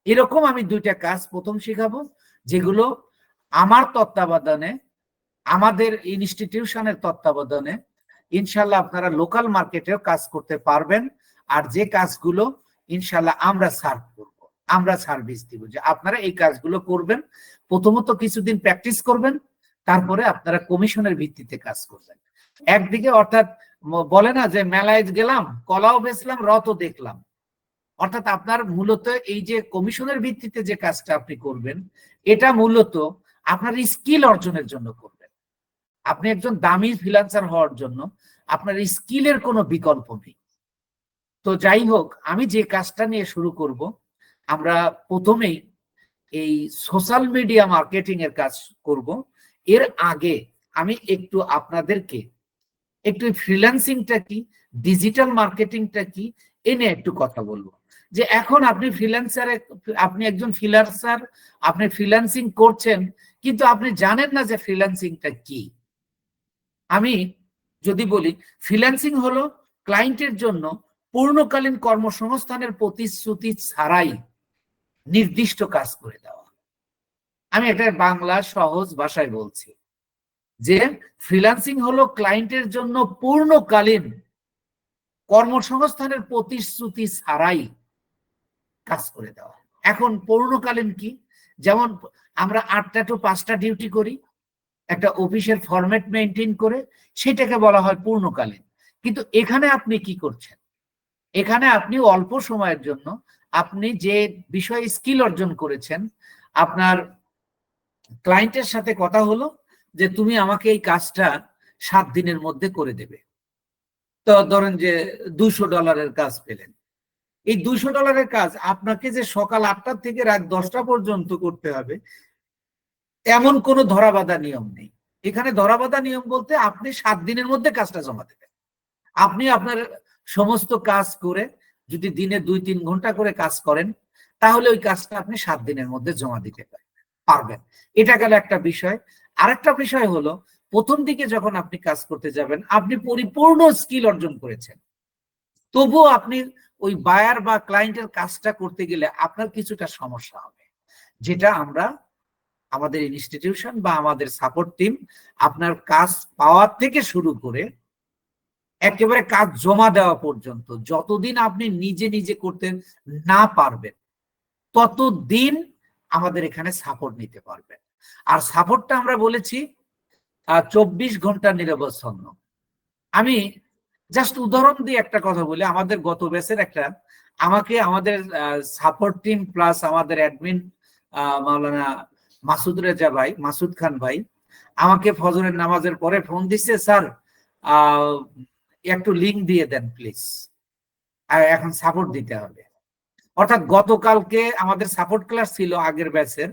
এরকম আমি দুইটা কাজ প্রথম শিখাবো, যেগুলো আমার তত্ত্বাবধানে, আমাদের ইনস্টিটিউশনের তত্ত্বাবধানে ইনশাল্লাহ আপনারা লোকাল মার্কেটেও কাজ করতে পারবেন। আর যে কাজগুলো ইনশাল্লাহ আমরা সার্ভ করব, আমরা সার্ভিস দিব, যে আপনারা এই কাজগুলো করবেন। প্রথমত কিছুদিন প্র্যাকটিস করবেন, তারপরে আপনারা কমিশনের ভিত্তিতে কাজ করবেন। একদিকে অর্থাৎ বলে না যে মেলায় গেলাম, কলাও বেচলাম, রথও দেখলাম। অর্থাৎ আপনার মূলত এই যে কমিশনের ভিত্তিতে যে কাজটা আপনি করবেন, এটা মূলত আপনার স্কিল অর্জনের জন্য করবেন। আপনি একজন দামি ফ্রিল্যান্সার হওয়ার জন্য আপনার স্কিলের কোনো বিকল্প নেই। তো যাই হোক, আমি যে কাজটা নিয়ে শুরু করব, আমরা প্রথমেই এই সোশ্যাল মিডিয়া মার্কেটিং এর কাজ করব। এর আগে আমি একটু আপনাদেরকে একটু ফ্রিল্যান্সিংটা কি, ডিজিটাল মার্কেটিংটা কি, এ নিয়ে একটু কথা বলবো। যে এখন আপনি ফ্রিল্যান্সারে, আপনি একজন ফ্রিল্যান্সার, আপনি ফ্রিল্যান্সিং করছেন, কিন্তু আপনি জানেন না যে ফ্রিল্যান্সিংটা কি। আমি যদি বলি, ফ্রিল্যান্সিং হলো ক্লায়েন্টের জন্য পূর্ণকালীন কর্মসংস্থানের প্রতিশ্রুতি ছাড়াই নির্দিষ্ট কাজ করে দেওয়া। আমি এটা বাংলা সহজ ভাষায় বলছি যে ফ্রিল্যান্সিং হলো ক্লায়েন্টের জন্য পূর্ণকালীন কর্মসংস্থানের প্রতিশ্রুতি ছাড়াই কাজ করে দেওয়া। এখন পূর্ণকালীন কি? যেমন আমরা 8টা টু 5টা ডিউটি করি, একটা অফিসের ফরম্যাট মেনটেন করে, সেটাকে বলা হয় পূর্ণকালীন। কিন্তু এখানে আপনি কি করছেন? এখানে আপনি অল্প সময়ের জন্য আপনি যে বিষয়ে স্কিল অর্জন করেছেন, আপনার ক্লায়েন্টের সাথে কথা হলো যে তুমি আমাকে এই কাজটা 7 দিনের মধ্যে করে দেবে। তো ধরেন যে $200 কাজ পেলেন। এই $200 কাজ আপনাকে যে সকাল 8টা থেকে রাত 10টা পর্যন্ত করতে হবে, এমন কোনো ধরাবাঁধা নিয়ম নেই। এখানে ধরাবাঁধা নিয়ম বলতে আপনি 7 দিনের মধ্যে কাজটা জমা দেবেন। আপনি আপনার সমস্ত কাজ করে যদি দিনে 2-3 ঘন্টা করে কাজ করেন, তাহলে ওই কাজটা আপনি 7 দিনের মধ্যে জমা দিতে পারবেন। এটা গেল একটা বিষয়। আরেকটা বিষয় হলো, প্রথম দিকে যখন আপনি কাজ করতে যাবেন, আপনি পরিপূর্ণ স্কিল অর্জন করেছেন, তবুও আপনি ওই বায়ার বা ক্লায়েন্টের কাজটা করতে গেলে আপনার কিছুটা সমস্যা হবে, যেটা আমরা আমাদের ইনস্টিটিউশন বা আমাদের সাপোর্ট টিম আপনার কাজ পাওয়ার থেকে শুরু করে একেবারে কাজ জমা দেওয়া পর্যন্ত, যতদিন আপনি নিজে নিজে করতে না পারবেন, ততদিন আমাদের এখানে সাপোর্ট নিতে পারবেন। আর সাপোর্টটা আমরা বলেছি 24 ঘন্টা নিরবচ্ছিন্ন। আমি জাস্ট উদাহরণ দিয়ে একটা কথা বলি, আমাদের গত ব্যাচের একটা, আমাকে আমাদের সাপোর্ট টিম প্লাস আমাদের অ্যাডমিন মাওলানা মাসুদ রেজা ভাই, মাসুদ খান ভাই, আমাকে ফজরের নামাজের পরে ফোন দিচ্ছে, স্যার একটু লিঙ্ক দিয়ে দেন প্লিজ, এখন সাপোর্ট দিতে হবে। অর্থাৎ গতকালকে আমাদের সাপোর্ট ক্লাস ছিল আগের ব্যাচের,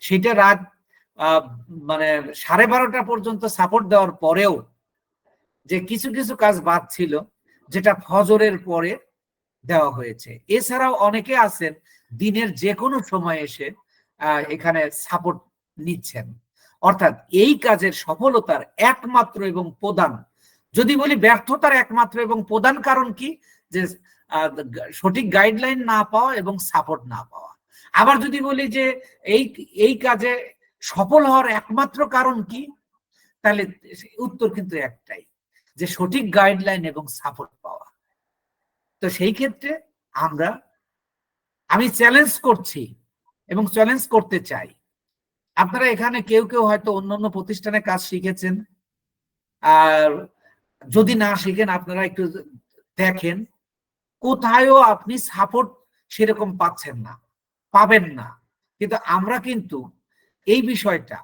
সেটা রাত মানে 12:30 পর্যন্ত সাপোর্ট দেওয়ার পরেও যে কিছু কিছু কাজ বাদ ছিল, যেটা ফজরের পরে দেওয়া হয়েছে। এছাড়াও অনেকে আছেন দিনের যে কোনো সময় এসে এখানে সাপোর্ট নিচ্ছেন। অর্থাৎ এই কাজের সফলতার একমাত্র এবং প্রধান, যদি বলি ব্যর্থতার একমাত্র এবং প্রধান কারণ কি, যে সঠিক গাইডলাইন না পাওয়া এবং সাপোর্ট না পাওয়া। আবার যদি বলি যে এই কাজে সফল হওয়ার একমাত্র কারণ কি, তাহলে উত্তর কিন্তু একটাই, যে সঠিক গাইডলাইন এবং সাপোর্ট পাওয়া। তো সেই ক্ষেত্রে আমি চ্যালেঞ্জ করছি এবং চ্যালেঞ্জ করতে চাই। আপনারা এখানে কেউ কেউ হয়তো অন্যান্য প্রতিষ্ঠানে কাজ শিখেছেন, আর যদি না শিখেন আপনারা একটু দেখেন, কোথায়ও আপনি সাপোর্ট সেরকম পাচ্ছেন না, পাবেন না। কিন্তু আমরা কিন্তু এই বিষয়টা,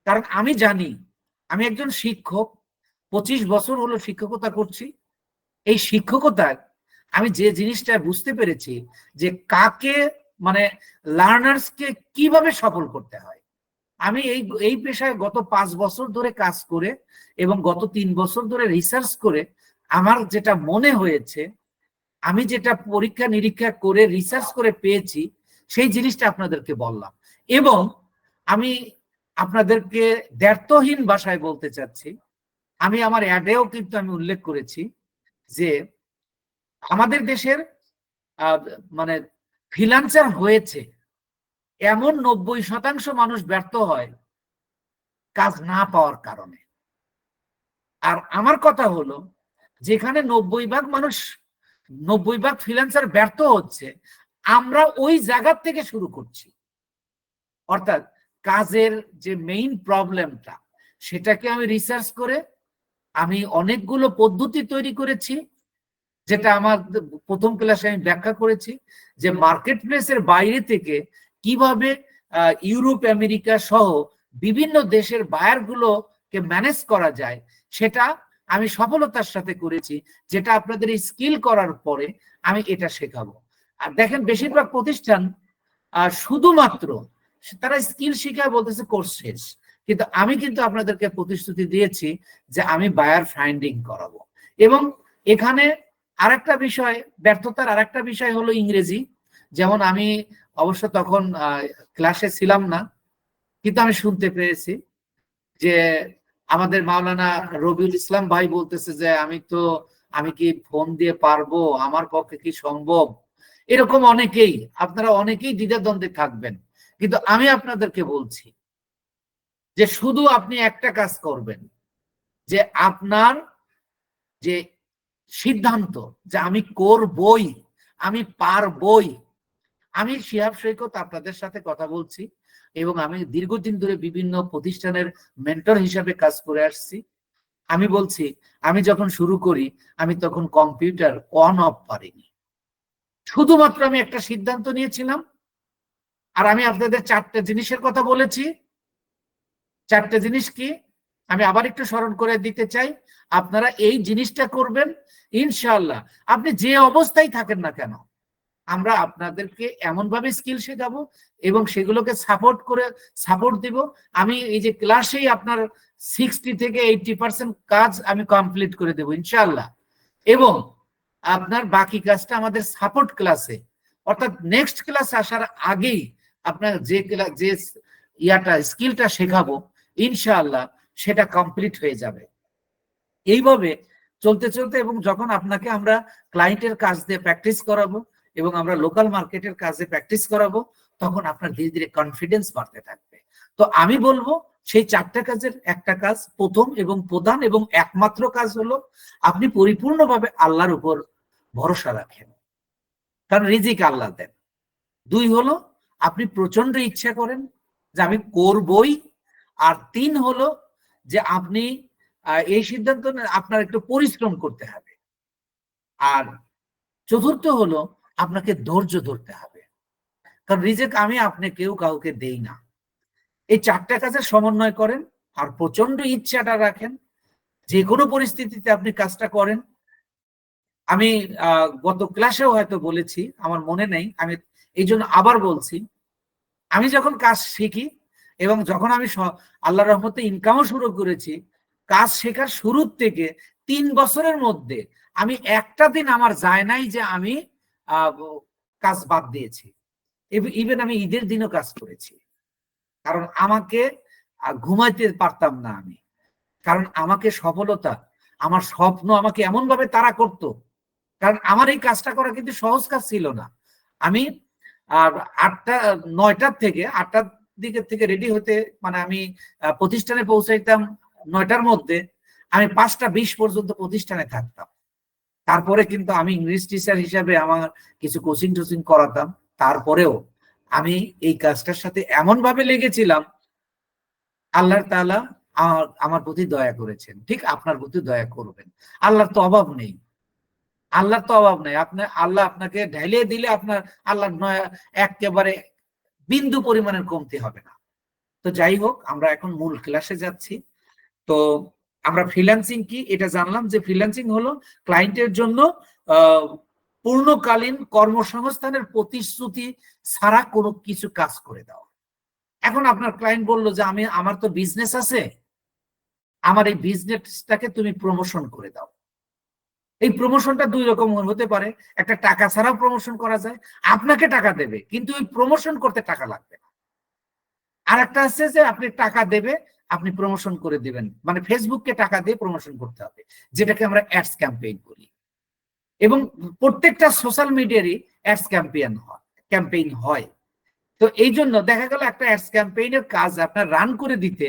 কারণ আমি জানি, আমি একজন শিক্ষক, 25 বছর হলো শিক্ষকতা করছি। এই শিক্ষকতায় আমি যে জিনিসটা বুঝতে পেরেছি, যে কাকে মানে লার্নার্সকে কিভাবে সফল করতে হয়। আমি এই পেশায় গত 5 বছর ধরে কাজ করে এবং গত 3 বছর ধরে রিসার্চ করে আমার যেটা মনে হয়েছে, আমি যেটা পরীক্ষা নিরীক্ষা করে রিসার্চ করে পেয়েছি, সেই জিনিসটা আপনাদেরকে বললাম। এবং আমি আপনাদেরকে দ্ব্যর্থহীন ভাষায় বলতে চাচ্ছি, আমি আমার অ্যাডেও কিন্তু আমি উল্লেখ করেছি যে আমাদের দেশের মানে ফ্রিল্যান্সার হয়েছে এমন 90% মানুষ ব্যর্থ হয় কাজ না পাওয়ার কারণে। আর আমার কথা হলো, যেখানে 90% ফ্রিল্যান্সার ব্যর্থ হচ্ছে, আমরা ওই জায়গা থেকে শুরু করছি। অর্থাৎ কাজের যে মেইন প্রবলেমটা, সেটাকে আমি রিসার্চ করে আমি অনেকগুলো পদ্ধতি তৈরি করেছি, যেটা আমার প্রথম ক্লাসে আমি ব্যাখ্যা করেছি, যে মার্কেট প্লেসের বাইরে থেকে কিভাবে ইউরোপ আমেরিকা সহ বিভিন্ন দেশের বায়ারগুলোকে ম্যানেজ করা যায়, সেটা আমি সফলতার সাথে করেছি, যেটা আপনাদের স্কিল করার পরে আমি এটা শেখাবো। আর দেখেন বেশিরভাগ প্রতিষ্ঠান শুধুমাত্র তারা স্কিল শিখায়, বলতেছে কোর্স শেষ, কিন্তু আমি কিন্তু আপনাদেরকে প্রতিশ্রুতি দিয়েছি যে আমি বায়ার ফাইন্ডিং করাবো। এবং এখানে আরেকটা বিষয়, ব্যর্থতার আরেকটা বিষয় হলো ইংরেজি। যেমন আমি অবশ্য তখন ক্লাসে ছিলাম না, কিন্তু আমি শুনতে পেয়েছি যে আমাদের মাওলানা রবিউল ইসলাম ভাই বলতেছে যে আমি কি ফোন দিয়ে পারবো, আমার পক্ষে কি সম্ভব। এরকম অনেকেই, আপনারা অনেকেই দ্বিধাদ্বন্দ্বে থাকবেন, কিন্তু আমি আপনাদেরকে বলছি যে শুধু আপনি একটা কাজ করবেন, যে আপনার যে সিদ্ধান্ত যে আমি করবই, আমি পারবই। আমি শিহাব সৈকত আপনাদের সাথে কথা বলছি, এবং আমি দীর্ঘদিন ধরে বিভিন্ন প্রতিষ্ঠানের মেন্টর হিসাবে কাজ করে আসছি। আমি বলছি, আমি যখন শুরু করি আমি তখন কম্পিউটার অন অফ পারিনি, শুধুমাত্র আমি একটা সিদ্ধান্ত নিয়েছিলাম। আর আমি আপনাদের 4টে জিনিসের কথা বলেছি। 4টে জিনিস কি আমি আবার একটু স্মরণ করে দিতে চাই। আপনারা এই জিনিসটা করবেন, ইনশাআল্লাহ আপনি যে অবস্থায় থাকেন না কেন, আমরা আপনাদেরকে এমন ভাবে স্কিল শেখাবো এবং সেগুলোকে সাপোর্ট দিব। আমি এই যে ক্লাসেই আপনার 60 থেকে 80% কাজ আমি কমপ্লিট করে দেবো ইনশাআল্লাহ। এবং আপনার বাকি কাজটা আমাদের সাপোর্ট ক্লাসে, অর্থাৎ নেক্সট ক্লাস আসার আগেই আপনার যে স্কিলটা শেখাবো ইনশাআল্লাহ সেটা কমপ্লিট হয়ে যাবে। এইভাবে চলতে চলতে, এবং যখন আপনাকে আমরা ক্লায়েন্টের কাজ দিয়ে প্র্যাকটিস করাবো এবং আমরা লোকাল মার্কেটের কাজে প্র্যাকটিস করাবো, তখন আপনার ধীরে ধীরে কনফিডেন্স বাড়তে থাকবে। তো আমি বলবো সেই 4টা কাজের একটা কাজ, প্রথম এবং প্রধান এবং একমাত্র কাজ হলো আপনি পরিপূর্ণভাবে আল্লাহর উপর ভরসা রাখেন, কারণ রিজিক আল্লাহ দেন। 2 হলো আপনি প্রচন্ড ইচ্ছা করেন যে আমি করবই। আর 3 হলো যে আপনি এই সিদ্ধান্ত আপনার একটু পরিশ্রম করতে হবে। আর 4র্থ হলো আপনাকে ধৈর্য ধরতে হবে, কারণ রিজিক আমি আপনি কেউ কাউকে দেই না। এই 4টা কাজের সমন্বয় করেন আর প্রচন্ড ইচ্ছাটা রাখেন, যে কোনো পরিস্থিতিতে আপনি কাজটা করেন। আমি গত ক্লাসেও হয়তো বলেছি, আমার মনে নেই, আমি এই জন্য আবার বলছি, আমি যখন কাজ শিখি এবং যখন আমি আল্লাহর রহমতে ইনকামও শুরু করেছি, কাজ শেখার শুরুর থেকে 3 বছরের মধ্যে আমি একটা দিন আমার যায় নাই যে আমি কাজ বাদ দিয়েছি। ইভেন আমি ঈদের দিনও কাজ করেছি, কারণ আমাকে ঘুমাইতে পারতাম না আমি, কারণ আমাকে সফলতা, আমার স্বপ্ন আমাকে এমন ভাবে তাড়া করতো। কারণ আমার এই কাজটা করা কিন্তু সহজ কাজ ছিল না। আমি 9টার থেকে 8টার দিকের থেকে রেডি হতে, মানে আমি প্রতিষ্ঠানে পৌঁছাইতাম 9টার মধ্যে, আমি 5টা 20 পর্যন্ত প্রতিষ্ঠানে থাকতাম। তারপরে কিন্তু আমি ইংলিশ টিচার হিসাবে আমার কিছু কোচিং টোচিং করাতাম। তারপরেও আমি এই কাজটার সাথে এমন ভাবে লেগেছিলাম, আল্লাহর তাআলা আমার প্রতি দয়া করেছেন, ঠিক আপনার প্রতি দয়া করবেন। আল্লাহর তো অভাব নেই, আল্লাহর তো অভাব নেই। আল্লাহ আপনাকে ঢেলিয়ে দিলে আপনার আল্লাহ একেবারে বিন্দু পরিমাণের কমতি হবে না। তো যাই হোক, আমরা এখন মূল ক্লাসে যাচ্ছি। তো আমরা ফ্রিল্যান্সিং কি এটা জানলাম, যে ফ্রিল্যান্সিং হলো ক্লায়েন্টের জন্য পূর্ণকালীন কর্মসংস্থানের প্রতিশ্রুতি ছাড়া কোনো কিছু কাজ করে দেওয়া। এখন আপনার ক্লায়েন্ট বললো যে আমার তো বিজনেস আছে, আমার এই বিজনেসটাকে তুমি প্রমোশন করে দাও। এই প্রমোশনটা 2 রকম হতে পারে, একটা টাকা ছাড়াও প্রমোশন করা যায়, আপনাকে টাকা দেবে কিন্তু ওই প্রমোশন করতে টাকা লাগবে না। আর একটা আছে যে আপনি টাকা দেবে, আপনি প্রমোশন করে দিবেন, মানে ফেসবুককে টাকা দিয়ে প্রমোশন করতে হবে, যেটাকে আমরা অ্যাডস ক্যাম্পেইন বলি। এবং প্রত্যেকটা সোশ্যাল মিডিয়ারই অ্যাডস ক্যাম্পেইন হয়। তো এই জন্য দেখা গেল একটা অ্যাডস ক্যাম্পেইনের কাজ আপনার রান করে দিতে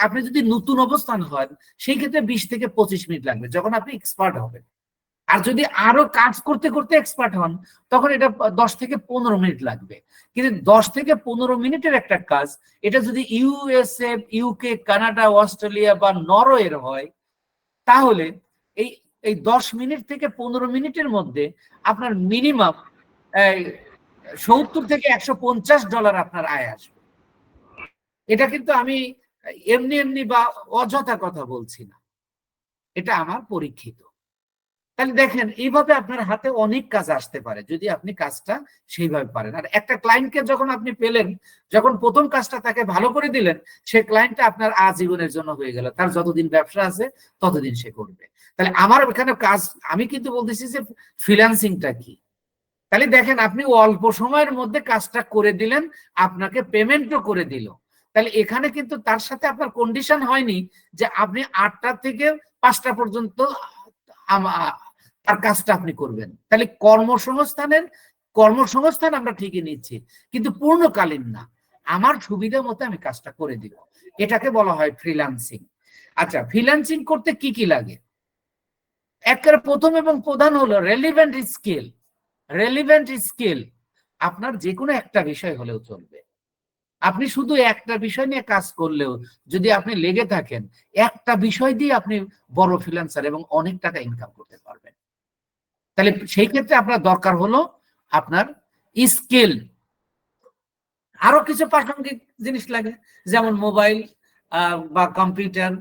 আপনি যদি নতুন অবস্থান হন সেই ক্ষেত্রে 20 থেকে 25 মিনিট লাগবে যখন আপনি এক্সপার্ট হবেন। আর যদি আরো কাজ করতে করতে এক্সপার্ট হন তখন এটা 10 থেকে 15 মিনিট লাগবে। কিন্তু 10 থেকে 15 মিনিটের একটা কাজ এটা যদি ইউএসএ, ইউকে, কানাডা, অস্ট্রেলিয়া বা নরওয়ের হয় তাহলে এই এই 10 মিনিট থেকে 15 মিনিটের মধ্যে আপনার মিনিমাম $70 থেকে $150 আপনার আয় আসবে। এটা কিন্তু আমি এমনি এমনি বা অযথা কথা বলছি না, এটা আমার পরীক্ষিত। তাহলে দেখেন এইভাবে আপনার হাতে অনেক কাজ আসতে পারে যদি আপনি কাজটা সেইভাবে পারেন। আর একটা ক্লায়েন্টকে যখন আপনি পেলেন, যখন প্রথম কাজটা তাকে ভালো করে দিলেন, সে ক্লায়েন্টটা আপনার আজীবনের জন্য হয়ে গেল, তার যতদিন ব্যবসা আছে ততদিন সে করবে। তাহলে আমার এখানে কাজ, আমি কিন্তু বলতেছি যে ফ্রিল্যান্সিংটা কি। তাহলে দেখেন আপনি অল্প সময়ের মধ্যে কাজটা করে দিলেন, আপনাকে পেমেন্টও করে দিল। তাহলে এখানে কিন্তু তার সাথে আপনার কন্ডিশন হয়নি যে আপনি 8টা থেকে 5টা পর্যন্ত তার কাজটা আপনি করবেন। তাহলে কর্মসংস্থান আমরা ঠিকই নিচ্ছি, কিন্তু পূর্ণকালীন না, আমার সুবিধা মতো আমি কাজটা করে দিব, এটাকে বলা হয় ফ্রিল্যান্সিং। আচ্ছা, ফ্রিল্যান্সিং করতে কি কি লাগে? একের প্রথম এবং প্রধান হলো রেলিভেন্ট স্কিল। রেলিভেন্ট স্কিল আপনার যে কোনো একটা বিষয় হলেও চলবে। আপনি শুধু একটা বিষয় নিয়ে কাজ করলেও যদি আপনি লেগে থাকেন, একটা বিষয় দিয়ে আপনি বড় ফ্রিল্যান্সার এবং অনেক টাকা ইনকাম করতে পারবেন। তাহলে সেই ক্ষেত্রে আপনার দরকার হলো আপনার স্কিল। আরো কিছু প্রাসঙ্গিক জিনিস লাগে, যেমন মোবাইল বা কম্পিউটার,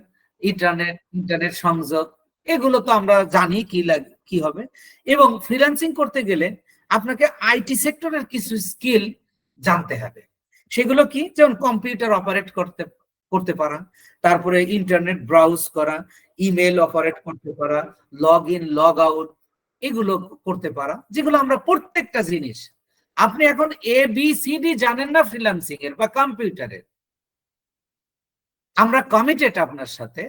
ইন্টারনেট সংযোগ, এগুলো তো আমরা জানি কি লাগে কি হবে। এবং ফ্রিল্যান্সিং করতে গেলে আপনাকে আইটি সেক্টরের কিছু স্কিল জানতে হবে। সেগুলো কি? যেমন কম্পিউটার অপারেট করতে পারা, তারপরে ইন্টারনেট ব্রাউজ করা, ইমেল অপারেট করতে পারা, লগ ইন লগ আউট, এগুলো করতে পারা, যেগুলো আমরা প্রত্যেকটা জিনিস। আপনি এখন ABCD জানেন না ফ্রিল্যান্সিং এর বা কম্পিউটারের, আমরা কমিটেড আপনার সাথে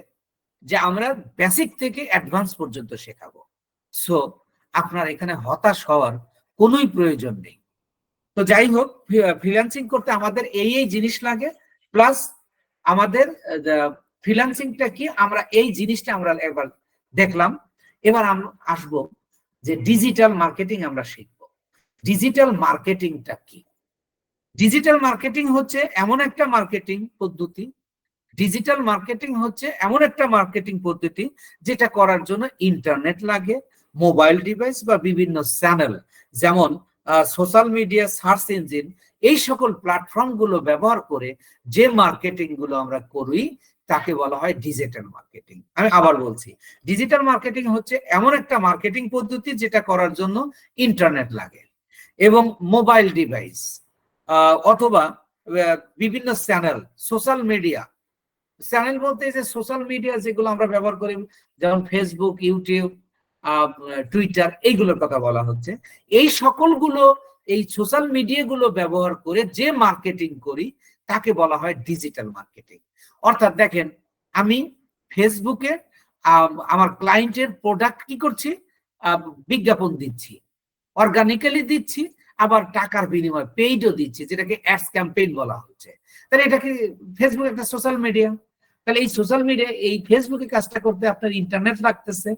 যে আমরা বেসিক থেকে অ্যাডভান্স পর্যন্ত শেখাবো। সো আপনার এখানে হতাশ হওয়ার কোনোই প্রয়োজন নেই। তো যাই হোক, ফ্রিল্যান্সিং করতে আমাদের এই জিনিস লাগে, প্লাস আমাদের ফ্রিল্যান্সিংটা কি আমরা এই জিনিসটা আমরা একবার দেখলাম। এবার আমরা আসবো যে ডিজিটাল মার্কেটিং আমরা শিখবো। ডিজিটাল মার্কেটিংটা কি? ডিজিটাল মার্কেটিং হচ্ছে এমন একটা মার্কেটিং পদ্ধতি, যেটা করার জন্য ইন্টারনেট লাগে, মোবাইল ডিভাইস বা বিভিন্ন চ্যানেল, যেমন সোশ্যাল মিডিয়া, সার্চ ইঞ্জিন, এই সকল প্ল্যাটফর্ম গুলো ব্যবহার করে যে মার্কেটিং গুলো আমরা করি তাকে বলা হয় ডিজিটাল মার্কেটিং। আমি আবার বলছি, ডিজিটাল মার্কেটিং হচ্ছে এমন একটা মার্কেটিং পদ্ধতি যেটা করার জন্য ইন্টারনেট লাগে এবং মোবাইল ডিভাইস অথবা বিভিন্ন চ্যানেল, সোশ্যাল মিডিয়া। চ্যানেল বলতে যে সোশ্যাল মিডিয়া যেগুলো আমরা ব্যবহার করি, যেমন ফেসবুক, ইউটিউব, টুইটার, এইগুলোর কথা বলা হচ্ছে। এই সকলগুলো, এই সোশ্যাল মিডিয়া গুলো ব্যবহার করে যে মার্কেটিং করি তাকে বলা হয় ডিজিটাল মার্কেটিং। অর্থাৎ দেখেন, আমি ফেসবুকে আমার ক্লায়েন্টের প্রোডাক্ট কি করছি, বিজ্ঞাপন দিচ্ছি, অর্গানিক্যালি দিচ্ছি, আবার টাকার বিনিময়ে পেইডও দিচ্ছি, যেটাকে অ্যাডস ক্যাম্পেইন বলা হচ্ছে। তাহলে এটা কি ফেসবুক একটা সোশ্যাল মিডিয়া? তাহলে এই সোশ্যাল মিডিয়া, এই ফেসবুকে কাজটা করতে আপনার ইন্টারনেট লাগতেছে,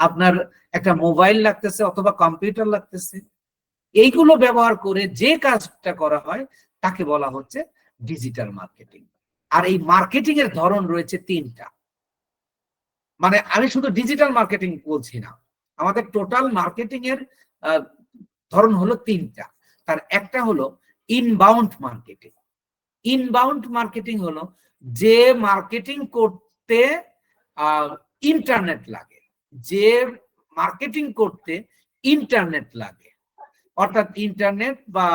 আপনার একটা মোবাইল লাগতেছে অথবা কম্পিউটার লাগতেছে। এইগুলো ব্যবহার করে যে কাজটা করা হয় তাকে বলা হচ্ছে ডিজিটাল মার্কেটিং। আর এই মার্কেটিং এর ধরন রয়েছে 3টা। মানে আমি শুধু ডিজিটাল মার্কেটিং বলছি না, আমাদের টোটাল মার্কেটিং এর ধরন হলো 3টা। তার একটা হলো ইনবাউন্ড মার্কেটিং। ইনবাউন্ড মার্কেটিং হলো যে মার্কেটিং করতে ইন্টারনেট লাগে, যে মার্কেটিং করতে ইন্টারনেট লাগে, অর্থাৎ ইন্টারনেট বা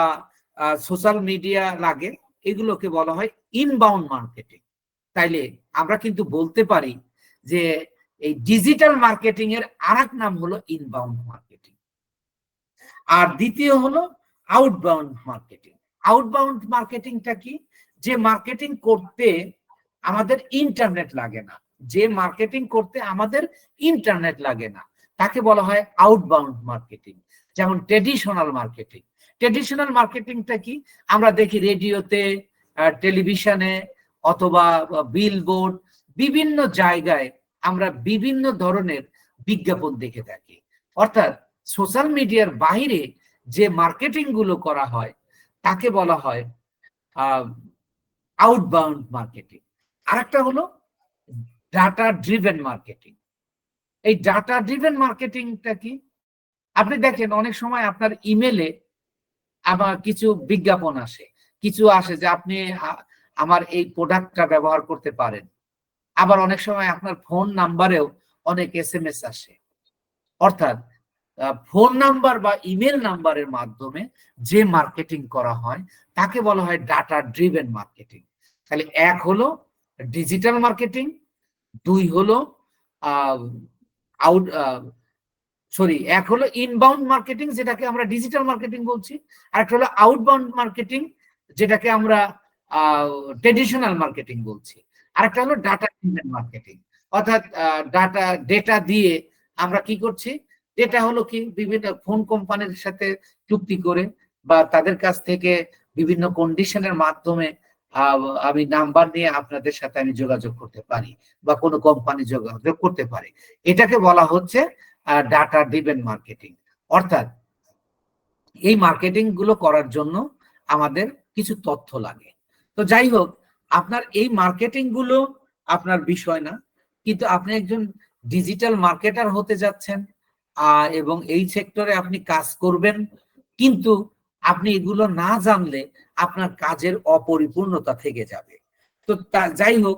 সোশ্যাল মিডিয়া লাগে, এগুলোকে বলা হয় ইনবাউন্ড মার্কেটিং। তাইলে আমরা কিন্তু বলতে পারি যে এই ডিজিটাল মার্কেটিং এর আরেক নাম হলো ইনবাউন্ড মার্কেটিং। আর দ্বিতীয় হলো আউটবাউন্ড মার্কেটিং। আউটবাউন্ড মার্কেটিংটা কি? যে মার্কেটিং করতে আমাদের ইন্টারনেট লাগে না, যে মার্কেটিং করতে আমাদের ইন্টারনেট লাগে না, তাকে বলা হয় আউটবাউন্ড মার্কেটিং। যেমন ট্রেডিশনাল মার্কেটিং। ট্রেডিশনাল মার্কেটিংটা কি? আমরা দেখি রেডিওতে, টেলিভিশনে অথবা বিলবোর্ড, বিভিন্ন জায়গায় আমরা বিভিন্ন ধরনের বিজ্ঞাপন দেখে থাকি। অর্থাৎ সোশ্যাল মিডিয়ার বাইরে যে মার্কেটিং গুলো করা হয় তাকে বলা হয় আউটবাউন্ড মার্কেটিং। আরেকটা হলো ডাটা ড্রিভেন মার্কেটিং। এই ডাটা ড্রিভেন মার্কেটিংটা কি? আপনি দেখেন অনেক সময় আপনার ইমেলে আবার কিছু বিজ্ঞাপন আসে, কিছু আসে যে আপনি আমার এই প্রোডাক্টটা ব্যবহার করতে পারেন। আবার অনেক সময় আপনার ফোন নাম্বারেও অনেক এসএমএস আসে। অর্থাৎ ফোন নাম্বার বা ইমেল নাম্বারের মাধ্যমে যে মার্কেটিং করা হয় তাকে বলা হয় ডাটা ড্রিভেন মার্কেটিং। তাহলে এক হলো ডিজিটাল মার্কেটিং, দুই হলো এক হলো ইনবাউন্ড মার্কেটিং যেটাকে আমরা ডিজিটাল মার্কেটিং বলছি, আর একটা হলো আউটবাউন্ড মার্কেটিং যেটাকে আমরা ট্রেডিশনাল মার্কেটিং বলছি, আর একটা হলো ডাটা ড্রিভেন মার্কেটিং। অর্থাৎ ডেটা দিয়ে আমরা কি করছি, ডেটা হলো কি বিভিন্ন ফোন কোম্পানির সাথে চুক্তি করে বা তাদের কাছ থেকে বিভিন্ন কন্ডিশনের মাধ্যমে আমি নাম্বার নিয়ে আপনাদের সাথে আমি যোগাযোগ করতে পারি বা কোনো কোম্পানি যোগাযোগ করতে পারে। এটাকে বলা হচ্ছে ডাটা ড্রিভেন মার্কেটিং। অর্থাৎ এই মার্কেটিং গুলো করার জন্য আমাদের কিছু তথ্য লাগে। তো যাই হোক, আপনার এই মার্কেটিং গুলো আপনার বিষয় না, কিন্তু আপনি একজন ডিজিটাল মার্কেটার হতে যাচ্ছেন এবং এই সেক্টরে আপনি কাজ করবেন, কিন্তু আপনি এগুলো না জানলে আপনার কাজের অপরিপূর্ণতা থেকে যাবে। তো যাই হোক,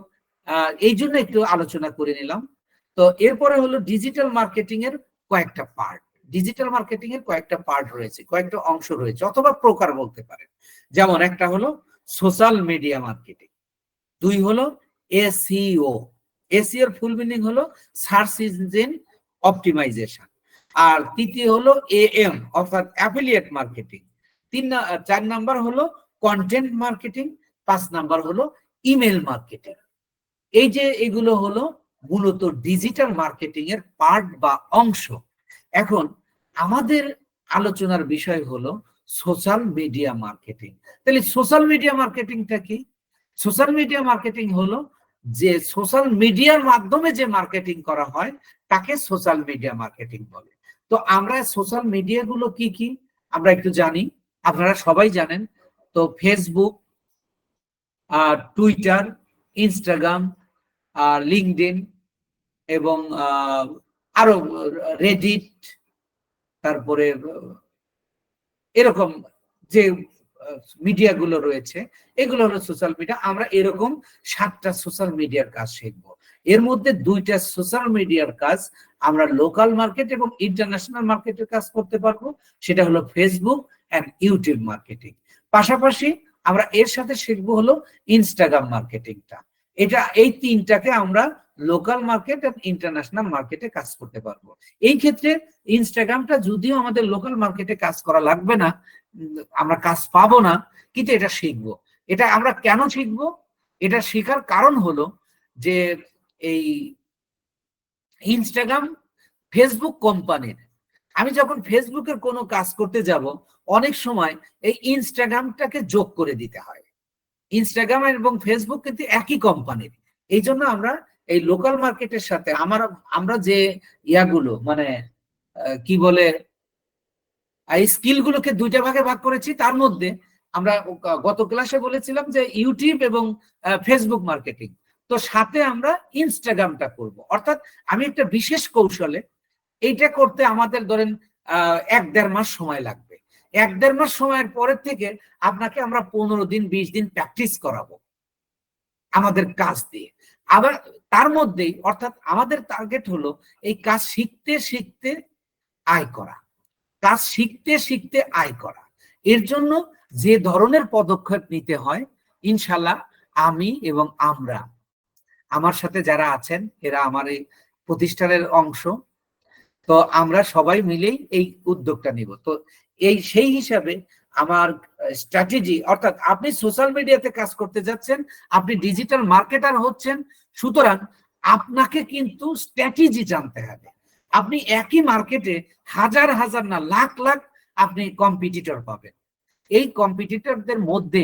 এই জন্য একটু আলোচনা করে নিলাম। তো এরপরে হলো ডিজিটাল মার্কেটিং এর কয়েকটা পার্ট। ডিজিটাল মার্কেটিং এর কয়েকটা পার্ট রয়েছে, কয়েকটা অংশ রয়েছে অথবা প্রকার বলতে পারেন। যেমন একটা হলো সোশ্যাল মিডিয়া মার্কেটিং, দুই হলো এসইও। এসইও এর ফুল মিনিং হলো সার্চ ইঞ্জিন অপটিমাইজেশন। আর তৃতীয় হলো এএম অর্থাৎ অ্যাফিলিয়েট মার্কেটিং। 4 নাম্বার হলো কন্টেন্ট মার্কেটিং, 5 নাম্বার হলো ইমেল মার্কেটিং। এই যে এগুলো হলো মূলত ডিজিটাল মার্কেটিং এর পার্ট বা অংশ। এখন আমাদের আলোচনার বিষয় হলো সোশ্যাল মিডিয়া মার্কেটিং। তাহলে সোশ্যাল মিডিয়া মার্কেটিংটা কি? সোশ্যাল মিডিয়া মার্কেটিং হলো যে সোশ্যাল মিডিয়ার মাধ্যমে যে মার্কেটিং করা হয় তাকে সোশ্যাল মিডিয়া মার্কেটিং বলে। তো আমরা সোশ্যাল মিডিয়া গুলো কি কি আমরা একটু জানি, আপনারা সবাই জানেন। তো ফেসবুক, টুইটার, ইনস্টাগ্রাম, লিঙ্কডইন এবং আরো রেডিট, তারপরে এরকম যে মিডিয়া গুলো রয়েছে এগুলো হলো সোশ্যাল মিডিয়া। আমরা এরকম 7টা সোশ্যাল মিডিয়ার কাজ শিখবো। এর মধ্যে 2টা সোশ্যাল মিডিয়ার কাজ আমরা লোকাল মার্কেট এবং ইন্টারন্যাশনাল মার্কেটের কাজ করতে পারবো, সেটা হলো ফেসবুক এন্ড ইউটিউব মার্কেটিং। পাশাপাশি আমরা এর সাথে শিখবো হলো ইনস্টাগ্রাম মার্কেটিংটা। এই 3টাকে আমরা লোকাল মার্কেট এবং ইন্টারন্যাশনাল মার্কেটে কাজ করতে পারবো। এই ক্ষেত্রে ইনস্টাগ্রামটা যদিও আমাদের লোকাল মার্কেটে কাজ করা লাগবে না, আমরা কাজ পাবো না, কিন্তু এটা শিখবো। এটা আমরা কেন শিখবো? এটা শেখার কারণ হলো যে এই ইনস্টাগ্রাম ফেসবুক কোম্পানির, আমি যখন ফেসবুকের কোনো কাজ করতে যাব অনেক সময় এই ইনস্টাগ্রামটাকে যোগ করে দিতে হয়। ইনস্টাগ্রাম এবং ফেসবুক কিন্তু একই কোম্পানির। এই জন্য আমরা এই লোকাল মার্কেটের সাথে আমরা যে ইয়াগুলো মানে কি বলে এই স্কিলগুলোকে 2টা ভাগে ভাগ করেছি। তার মধ্যে আমরা গত ক্লাসে বলেছিলাম যে ইউটিউব এবং ফেসবুক মার্কেটিং, তো সাথে আমরা ইনস্টাগ্রামটা করব। অর্থাৎ আমি একটা বিশেষ কৌশলে এইটা করতে আমাদের ধরেন 1-1.5 মাস সময় লাগবে। 1-1.5 মাস সময়ের পরের থেকে আপনাকে আমরা 15 দিন 20 দিন প্র্যাকটিস করাবো আমাদের কাজ দিয়ে। আবার তার মধ্যেই অর্থাৎ আমাদের টার্গেট হলো এই কাজ শিখতে শিখতে আয় করা, কাজ শিখতে শিখতে আয় করা। এর জন্য যে ধরনের পদক্ষেপ নিতে হয় ইনশাল্লাহ আমি এবং আমার সাথে যারা আছেন এরা আমার এই প্রতিষ্ঠানের অংশ, তো আমরা সবাই মিলেই এই উদ্যোগটা নিব। তো সেই হিসাবে আমার স্ট্র্যাটেজি, অর্থাৎ আপনি সোশ্যাল মিডিয়াতে কাজ করতে যাচ্ছেন, আপনি ডিজিটাল মার্কেটার হচ্ছেন, সুতরাং আপনাকে কিন্তু স্ট্র্যাটেজি জানতে হবে। আপনি একই মার্কেটে হাজার হাজার না লাখ লাখ আপনি কম্পিটিটর পাবেন। এই কম্পিটিটরদের মধ্যে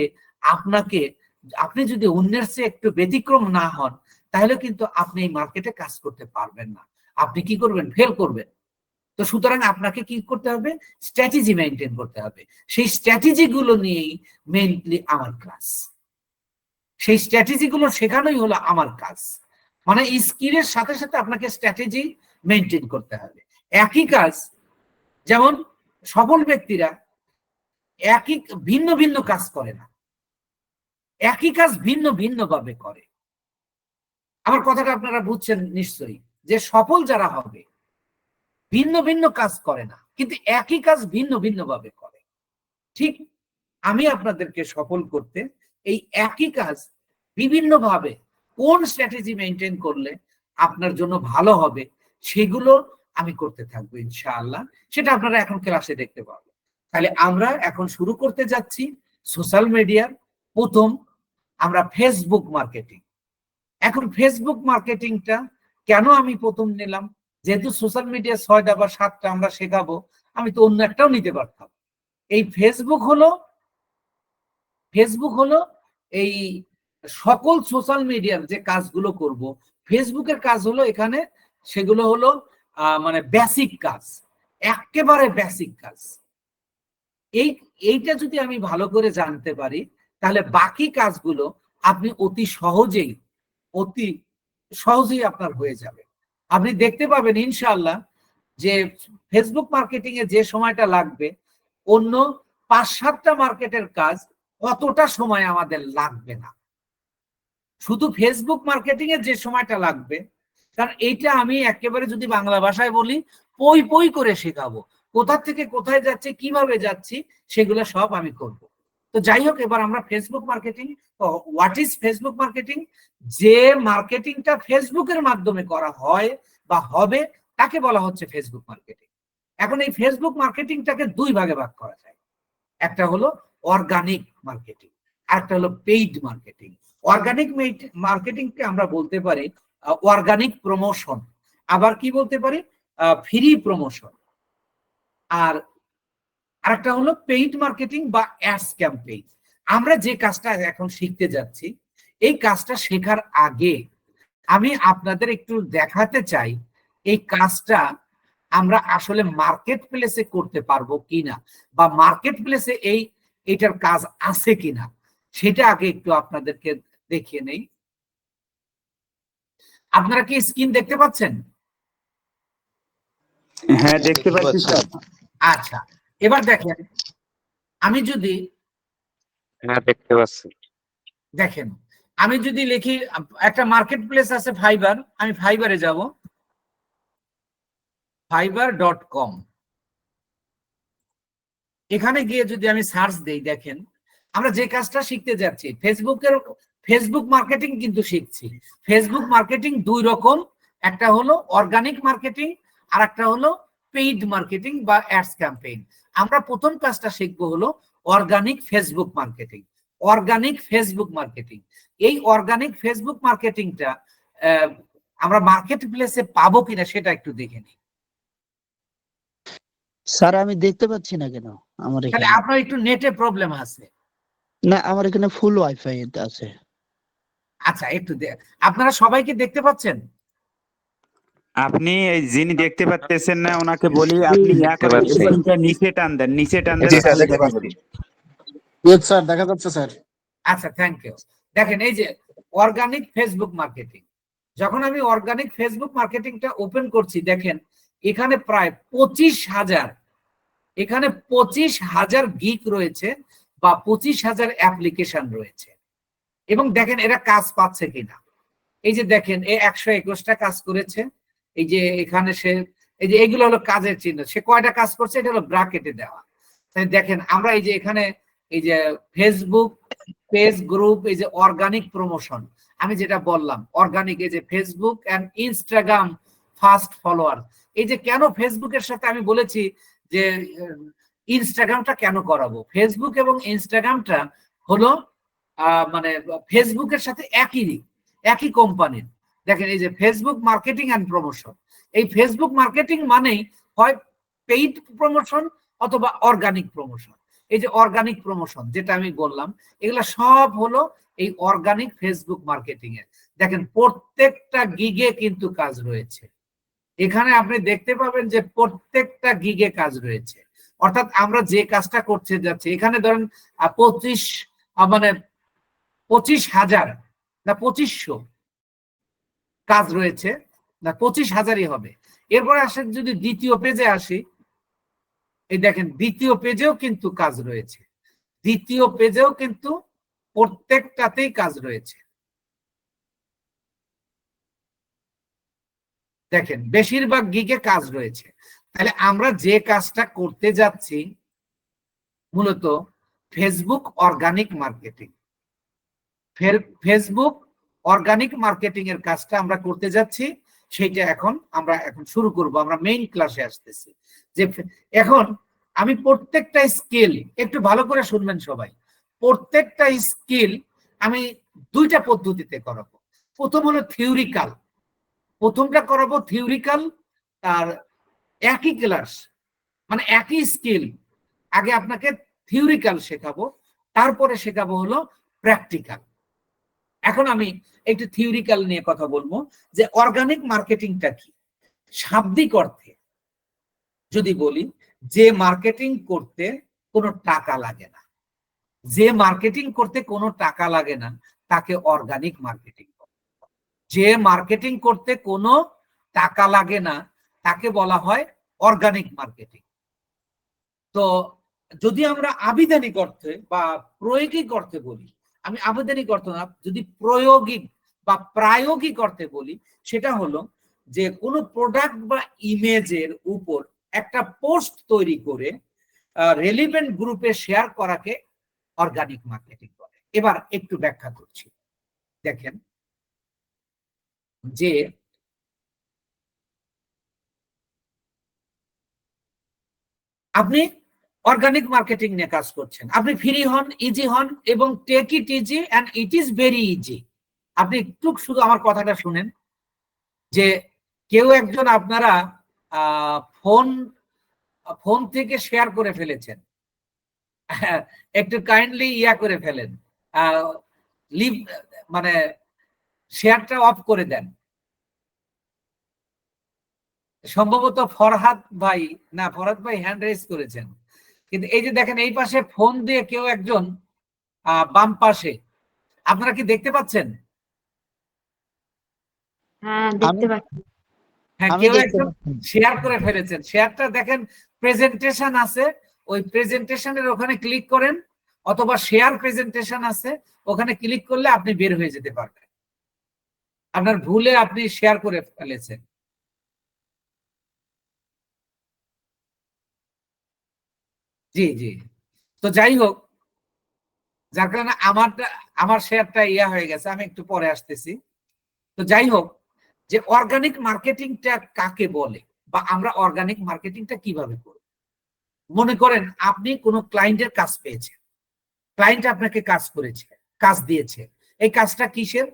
আপনি যদি অন্যের চেয়ে একটু ব্যতিক্রম না হন, তাহলে কিন্তু আপনি এই মার্কেটে কাজ করতে পারবেন না। আপনি কি করবেন? ফেল করবেন। তো সুতরাং আপনাকে কি করতে হবে? স্ট্র্যাটেজি মেনটেন করতে হবে। সেই স্ট্র্যাটেজি গুলো নিয়েই মেইনলি আমার ক্লাস। সেই স্ট্র্যাটেজি গুলো শেখানোই হলো আমার কাজ। মানে স্কিলের সাথে সাথে আপনাকে স্ট্র্যাটেজি মেনটেন করতে হবে। একই কাজ, যেমন সফল ব্যক্তিরা একই ভিন্ন ভিন্ন কাজ করে না, একই কাজ ভিন্ন ভিন্ন ভাবে করে। আমার কথাটা আপনারা বুঝছেন নিশ্চয়ই, যে সফল যারা হবে ভিন্ন ভিন্ন কাজ করে না, কিন্তু একই কাজ ভিন্ন ভিন্ন ভাবে করে। ঠিক আমি আপনাদেরকে সফল করতে এই একই কাজ বিভিন্ন ভাবে কোন স্ট্র্যাটেজি মেনটেন করলে আপনার জন্য ভালো হবে সেগুলো আমি করতে থাকবো ইনশাআল্লাহ। সেটা আপনারা এখন ক্লাসে দেখতে পাবেন। তাহলে আমরা এখন শুরু করতে যাচ্ছি সোশ্যাল মিডিয়ার প্রথম আমরা ফেসবুক মার্কেটিং। এখন ফেসবুক মার্কেটিংটা কেন আমি প্রথম নিলাম? যেহেতু সোশ্যাল মিডিয়া 6টা বা 7টা আমরা শেখাবো, আমি তো অন্য একটাও নিতে পারতাম। এই ফেসবুক হলো এই সকল সোশ্যাল মিডিয়ার যে কাজগুলো করব, ফেসবুকের কাজ হলো এখানে, সেগুলো হলো মানে বেসিক কাজ, একেবারে বেসিক কাজ। এইটা যদি আমি ভালো করে জানতে পারি, তাহলে বাকি কাজগুলো আপনি অতি সহজেই আপনার হয়ে যাবে। আপনি দেখতে পাবেন ইনশাআল্লাহ যে ফেসবুক মার্কেটিং এ যে সময়টা লাগবে, অন্য 5-7টা মার্কেটের কাজ অতটা সময় আমাদের লাগবে না। শুধু ফেসবুক মার্কেটিং এর যে সময়টা লাগবে, কারণ এইটা আমি একেবারে যদি বাংলা ভাষায় বলি, পই পই করে শেখাবো। কোথা থেকে কোথায় যাচ্ছে, কিভাবে যাচ্ছি, সেগুলো সব আমি করব। তো যাই হোক, এবার আমরা Facebook marketing, what is Facebook marketing? যে মার্কেটিংটা ফেসবুকের মাধ্যমে করা হয় বা হবে, তাকে বলা হচ্ছে ফেসবুক মার্কেটিং। এখন এই ফেসবুক মার্কেটিংটাকে 2 ভাগে ভাগ করা যায়। একটা হলো অর্গানিক মার্কেটিং, আর একটা হলো পেইড মার্কেটিং। অর্গানিক মার্কেটিংকে আমরা বলতে পারি অর্গানিক প্রমোশন, আবার কি বলতে পারি? Free promotion. আর আরেকটা হলো পেইড মার্কেটিং বা অ্যাডস ক্যাম্পেইন। আমরা যে কাজটা এখন শিখতে যাচ্ছি, এই কাজটা শেখার আগে আমি আপনাদের একটু দেখাতে চাই এই কাজটা আমরা আসলে মার্কেট প্লেসে করতে পারবো কিনা, বা মার্কেট প্লেসে এইটার কাজ আছে কিনা, সেটা আগে একটু আপনাদেরকে দেখিয়ে নেই। আপনারা কি স্ক্রিন দেখতে পাচ্ছেন? হ্যাঁ, দেখতে পাচ্ছি স্যার। আচ্ছা, এবার দেখেন, আমি যদি দেখতে পাচ্ছি। দেখেন, আমি যদি লিখি একটা মার্কেট প্লেস আছে ফাইবার, আমি ফাইবারে যাব, fiverr.com। এখানে গিয়ে যদি আমি সার্চ দেই, দেখেন আমরা যে কাজটা শিখতে যাচ্ছি ফেসবুক মার্কেটিং কিন্তু শিখছি। ফেসবুক মার্কেটিং 2 রকম, একটা হলো অর্গানিক মার্কেটিং, আর একটা হলো পেইড মার্কেটিং বা অ্যাডস ক্যাম্পেইন। আমরা প্রথম কাজটা শিখবো হলো organic Facebook marketing. Organic Facebook marketing, এই অর্গানিক ফেসবুক মার্কেটিংটা আমরা মার্কেট প্লেসে পাবো কিনা সেটা একটু দেখে নিই। স্যার আমি দেখতে পাচ্ছি না কেন? আমার তাহলে এখানে আপনার একটু নেটে প্রবলেম আছে। না, আমার এখানে ফুল ওয়াইফাই আছে। আচ্ছা, একটু আপনারা সবাইকে দেখতে পাচ্ছেন? আপনি যিনি দেখতে পাচ্ছেন না ওনাকে বলি, আপনি স্ক্রিনটা নিচে টান দেন, নিচে টান দেন। স্যার দেখা যাচ্ছে স্যার। আচ্ছা, থ্যাংক ইউ। দেখেন, এই যে অর্গানিক ফেসবুক মার্কেটিং, যখন আমি অর্গানিক ফেসবুক মার্কেটিংটা ওপেন করছি, দেখেন এখানে প্রায় 25,000 গিগ রয়েছে বা 25,000 অ্যাপ্লিকেশন রয়েছে। এবং দেখেন এরা কাজ পাচ্ছে কিনা। এই যে দেখেন, 121টা কাজ করেছে। এই যে এখানে এই যে এগুলো হলো কাজের চিহ্ন, সে কয়টা কাজ করছে এটা হলো ব্র্যাকেটে দেওয়া। তাই দেখেন আমরা এই যে এখানে এই যে ফেসবুক পেজ গ্রুপ, এই যে অর্গানিক প্রমোশন, আমি যেটা বললাম অর্গানিক, এই যে Facebook and Instagram fast follower. এই যে কেন ফেসবুকের সাথে আমি বলেছি যে ইনস্টাগ্রামটা কেন করাবো, ফেসবুক এবং ইনস্টাগ্রামটা হলো মানে ফেসবুকের সাথে একই কোম্পানির। দেখেন এই যে ফেসবুক মার্কেটিং এন্ড প্রমোশন, এই ফেসবুক মার্কেটিং মানেই হয় পেইড প্রমোশন অথবা অর্গানিক প্রমোশন। এই যে অর্গানিক প্রমোশন যেটা আমি বললাম, এগুলা সব হলো এই অর্গানিক ফেসবুক মার্কেটিং এর। দেখেন প্রত্যেকটা গিগে কিন্তু কাজ রয়েছে, এখানে আপনি দেখতে পাবেন যে প্রত্যেকটা গিগে কাজ রয়েছে। অর্থাৎ আমরা যে কাজটা করতে যাচ্ছি, এখানে ধরেন 25,000 না 2500 কাজ রয়েছে, না 25,000-ই হবে। এরপরে আসেন যদি দ্বিতীয় পেজে আসি, এই দেখেন দ্বিতীয় পেজেও কিন্তু কাজ রয়েছে, দ্বিতীয় পেজেও কিন্তু প্রত্যেকটাতেই কাজ রয়েছে। দেখেন বেশিরভাগ গিগে কাজ রয়েছে। তাহলে আমরা যে কাজটা করতে যাচ্ছি মূলত Facebook organic marketing, Facebook organic marketing এর কাজটা আমরা করতে যাচ্ছি, সেইটা এখন শুরু করব। আমরা মেইন ক্লাসে আসতেছি। যে এখন আমি প্রত্যেকটা স্কিল একটু ভালো করে শুনবেন সবাই, প্রত্যেকটা স্কিল আমি দুইটা পদ্ধতিতে করাবো। প্রথম হলো থিওরিক্যাল, প্রথমটা করাবো থিওরিক্যাল, আর একই ক্লাস মানে একই স্কিল, আগে আপনাকে থিওরিক্যাল শেখাবো, তারপরে শেখাবো হলো প্র্যাকটিক্যাল। এখন আমি একটু থিওরিক্যাল নিয়ে কথা বলবো যে অর্গানিক মার্কেটিংটা কি। শাব্দিক অর্থে যদি বলি, যে মার্কেটিং করতে কোনো টাকা লাগে না, যে মার্কেটিং করতে কোনো টাকা লাগে না তাকে অর্গানিক মার্কেটিং। যে মার্কেটিং করতে কোনো টাকা লাগে না তাকে বলা হয় অর্গানিক মার্কেটিং। তো যদি আমরা আবিধানিক অর্থে বা প্রয়োগিক অর্থে বলি, আমি আবিধানিক অর্থ না, যদি প্রয়োগিক বা প্রায়োগিক অর্থে বলি, সেটা হলো যে কোনো প্রোডাক্ট বা ইমেজের উপর একটা পোস্ট তৈরি করে রেলিভেন্ট গ্রুপে শেয়ার করাকে অর্গানিক মার্কেটিং বলে। এবার একটু ব্যাখ্যা করছি। দেখেন যে আপনি অর্গানিক মার্কেটিং নিয়ে কাজ করছেন, আপনি ফ্রি হন, ইজি হন এবং take it easy and it is very easy. আপনি একটু শুধু আমার কথাটা শুনেন, যে কেউ একজন আপনারা ফোন থেকে শেয়ার করে ফেলেছেন, একটু কাইন্ডলি করে ফেলেন, লিভ মানে শেয়ারটা অফ করে দেন। সম্ভবত ফরহাদ ভাই হ্যান্ড রেজ করেছেন, কিন্তু এই যে দেখেন এই পাশে ফোন দিয়ে কেউ একজন বাম পাশে, আপনারা কি দেখতে পাচ্ছেন? হ্যাঁ দেখতে পাচ্ছি। হ্যাঁ, আমি কেউ দেখতে একজন পাচ্ছি। শেয়ার করে ফেলেছেন। শেয়ারটা দেখেন প্রেজেন্টেশন আছে, ওই প্রেজেন্টেশনের ওখানে ক্লিক করেন, অথবা শেয়ার প্রেজেন্টেশন আছে, ওখানে ক্লিক করলে আপনি বের হয়ে যেতে পারবেন। আপনার ভুলে আপনি শেয়ার করে ফেলেছেন। জি জি। তো যাই হোক, যার কারণে আমার শেয়ারটা হয়ে গেছে, আমি একটু পরে আসতেছি। তো যাই হোক, যে অর্গানিক মার্কেটিংটা কাকে বলে বা আমরা অর্গানিক মার্কেটিংটা কিভাবে করব। মনে করেন আপনি কোনো ক্লায়েন্টের কাজ পেয়েছেন, ক্লায়েন্ট আপনাকে কাজ দিয়েছে। এই কাজটা কিসের?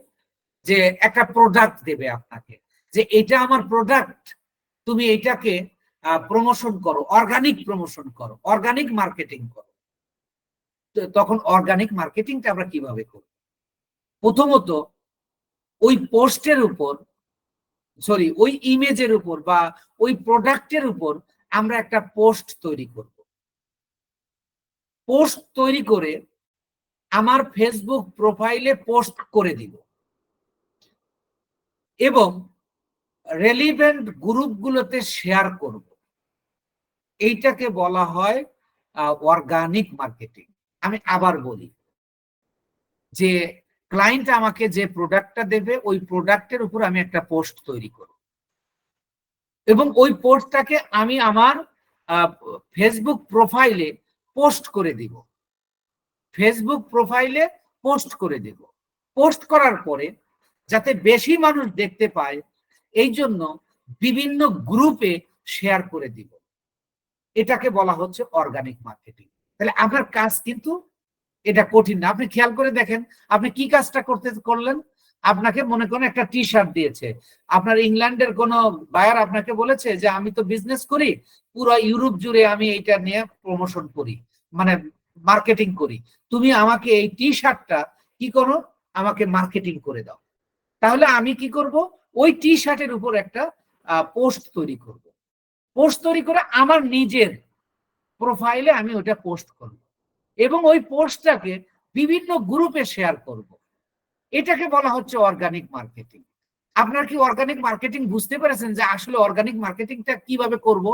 যে একটা প্রোডাক্ট দেবে আপনাকে, যে এটা আমার প্রোডাক্ট, তুমি এটাকে প্রমোশন করো, অর্গানিক প্রমোশন করো, অর্গানিক মার্কেটিং করো। তখন অর্গানিক মার্কেটিংটা আমরা কিভাবে করব? প্রথমত ওই পোস্টের উপর, ওই ইমেজের উপর বা ওই প্রোডাক্টের উপর আমরা একটা পোস্ট তৈরি করব। পোস্ট তৈরি করে আমার ফেসবুক প্রোফাইলে পোস্ট করে দিব এবং রেলিভেন্ট গ্রুপগুলোতে শেয়ার করব। এইটাকে বলা হয় অর্গানিক মার্কেটিং। আমি আবার বলি, যে ক্লায়েন্ট আমাকে যে প্রোডাক্টটা দেবে, ওই প্রোডাক্টের উপর আমি একটা পোস্ট তৈরি করব এবং ওই পোস্টটাকে আমি আমার ফেসবুক প্রোফাইলে পোস্ট করে দিব। ফেসবুক প্রোফাইলে পোস্ট করে দেব। পোস্ট করার পরে যাতে বেশি মানুষ দেখতে পায়, এই জন্য বিভিন্ন গ্রুপে শেয়ার করে দিব। এটাকে বলা হচ্ছে অর্গানিক মার্কেটিং। তাহলে আপনার কাজ কিন্তু এটা কঠিন না। আপনি খেয়াল করে দেখেন, আপনি কি কাজটা করলেন। আপনাকে মনে করেন একটা টি শার্ট দিয়েছে, আপনার ইংল্যান্ডের কোন বায়ার আপনাকে বলেছে যে আমি তো বিজনেস করি, পুরো ইউরোপ জুড়ে আমি এইটা নিয়ে প্রমোশন করি, মানে মার্কেটিং করি, তুমি আমাকে এই টি শার্টটা কি করো, আমাকে মার্কেটিং করে দাও। তাহলে আমি কি করব, ওই টি শার্টের উপর একটা পোস্ট তৈরি করব। পোস্ট তৈরি করে আমার নিজের প্রোফাইলে আমি ওটা পোস্ট করব এবং ওই পোস্টটাকে বিভিন্ন গ্রুপে শেয়ার করব। এটাকে বলা হচ্ছে অর্গানিক মার্কেটিং। আপনার কি অর্গানিক মার্কেটিং বুঝতে পেরেছেন যে আসলে অর্গানিক মার্কেটিংটা কিভাবে করব?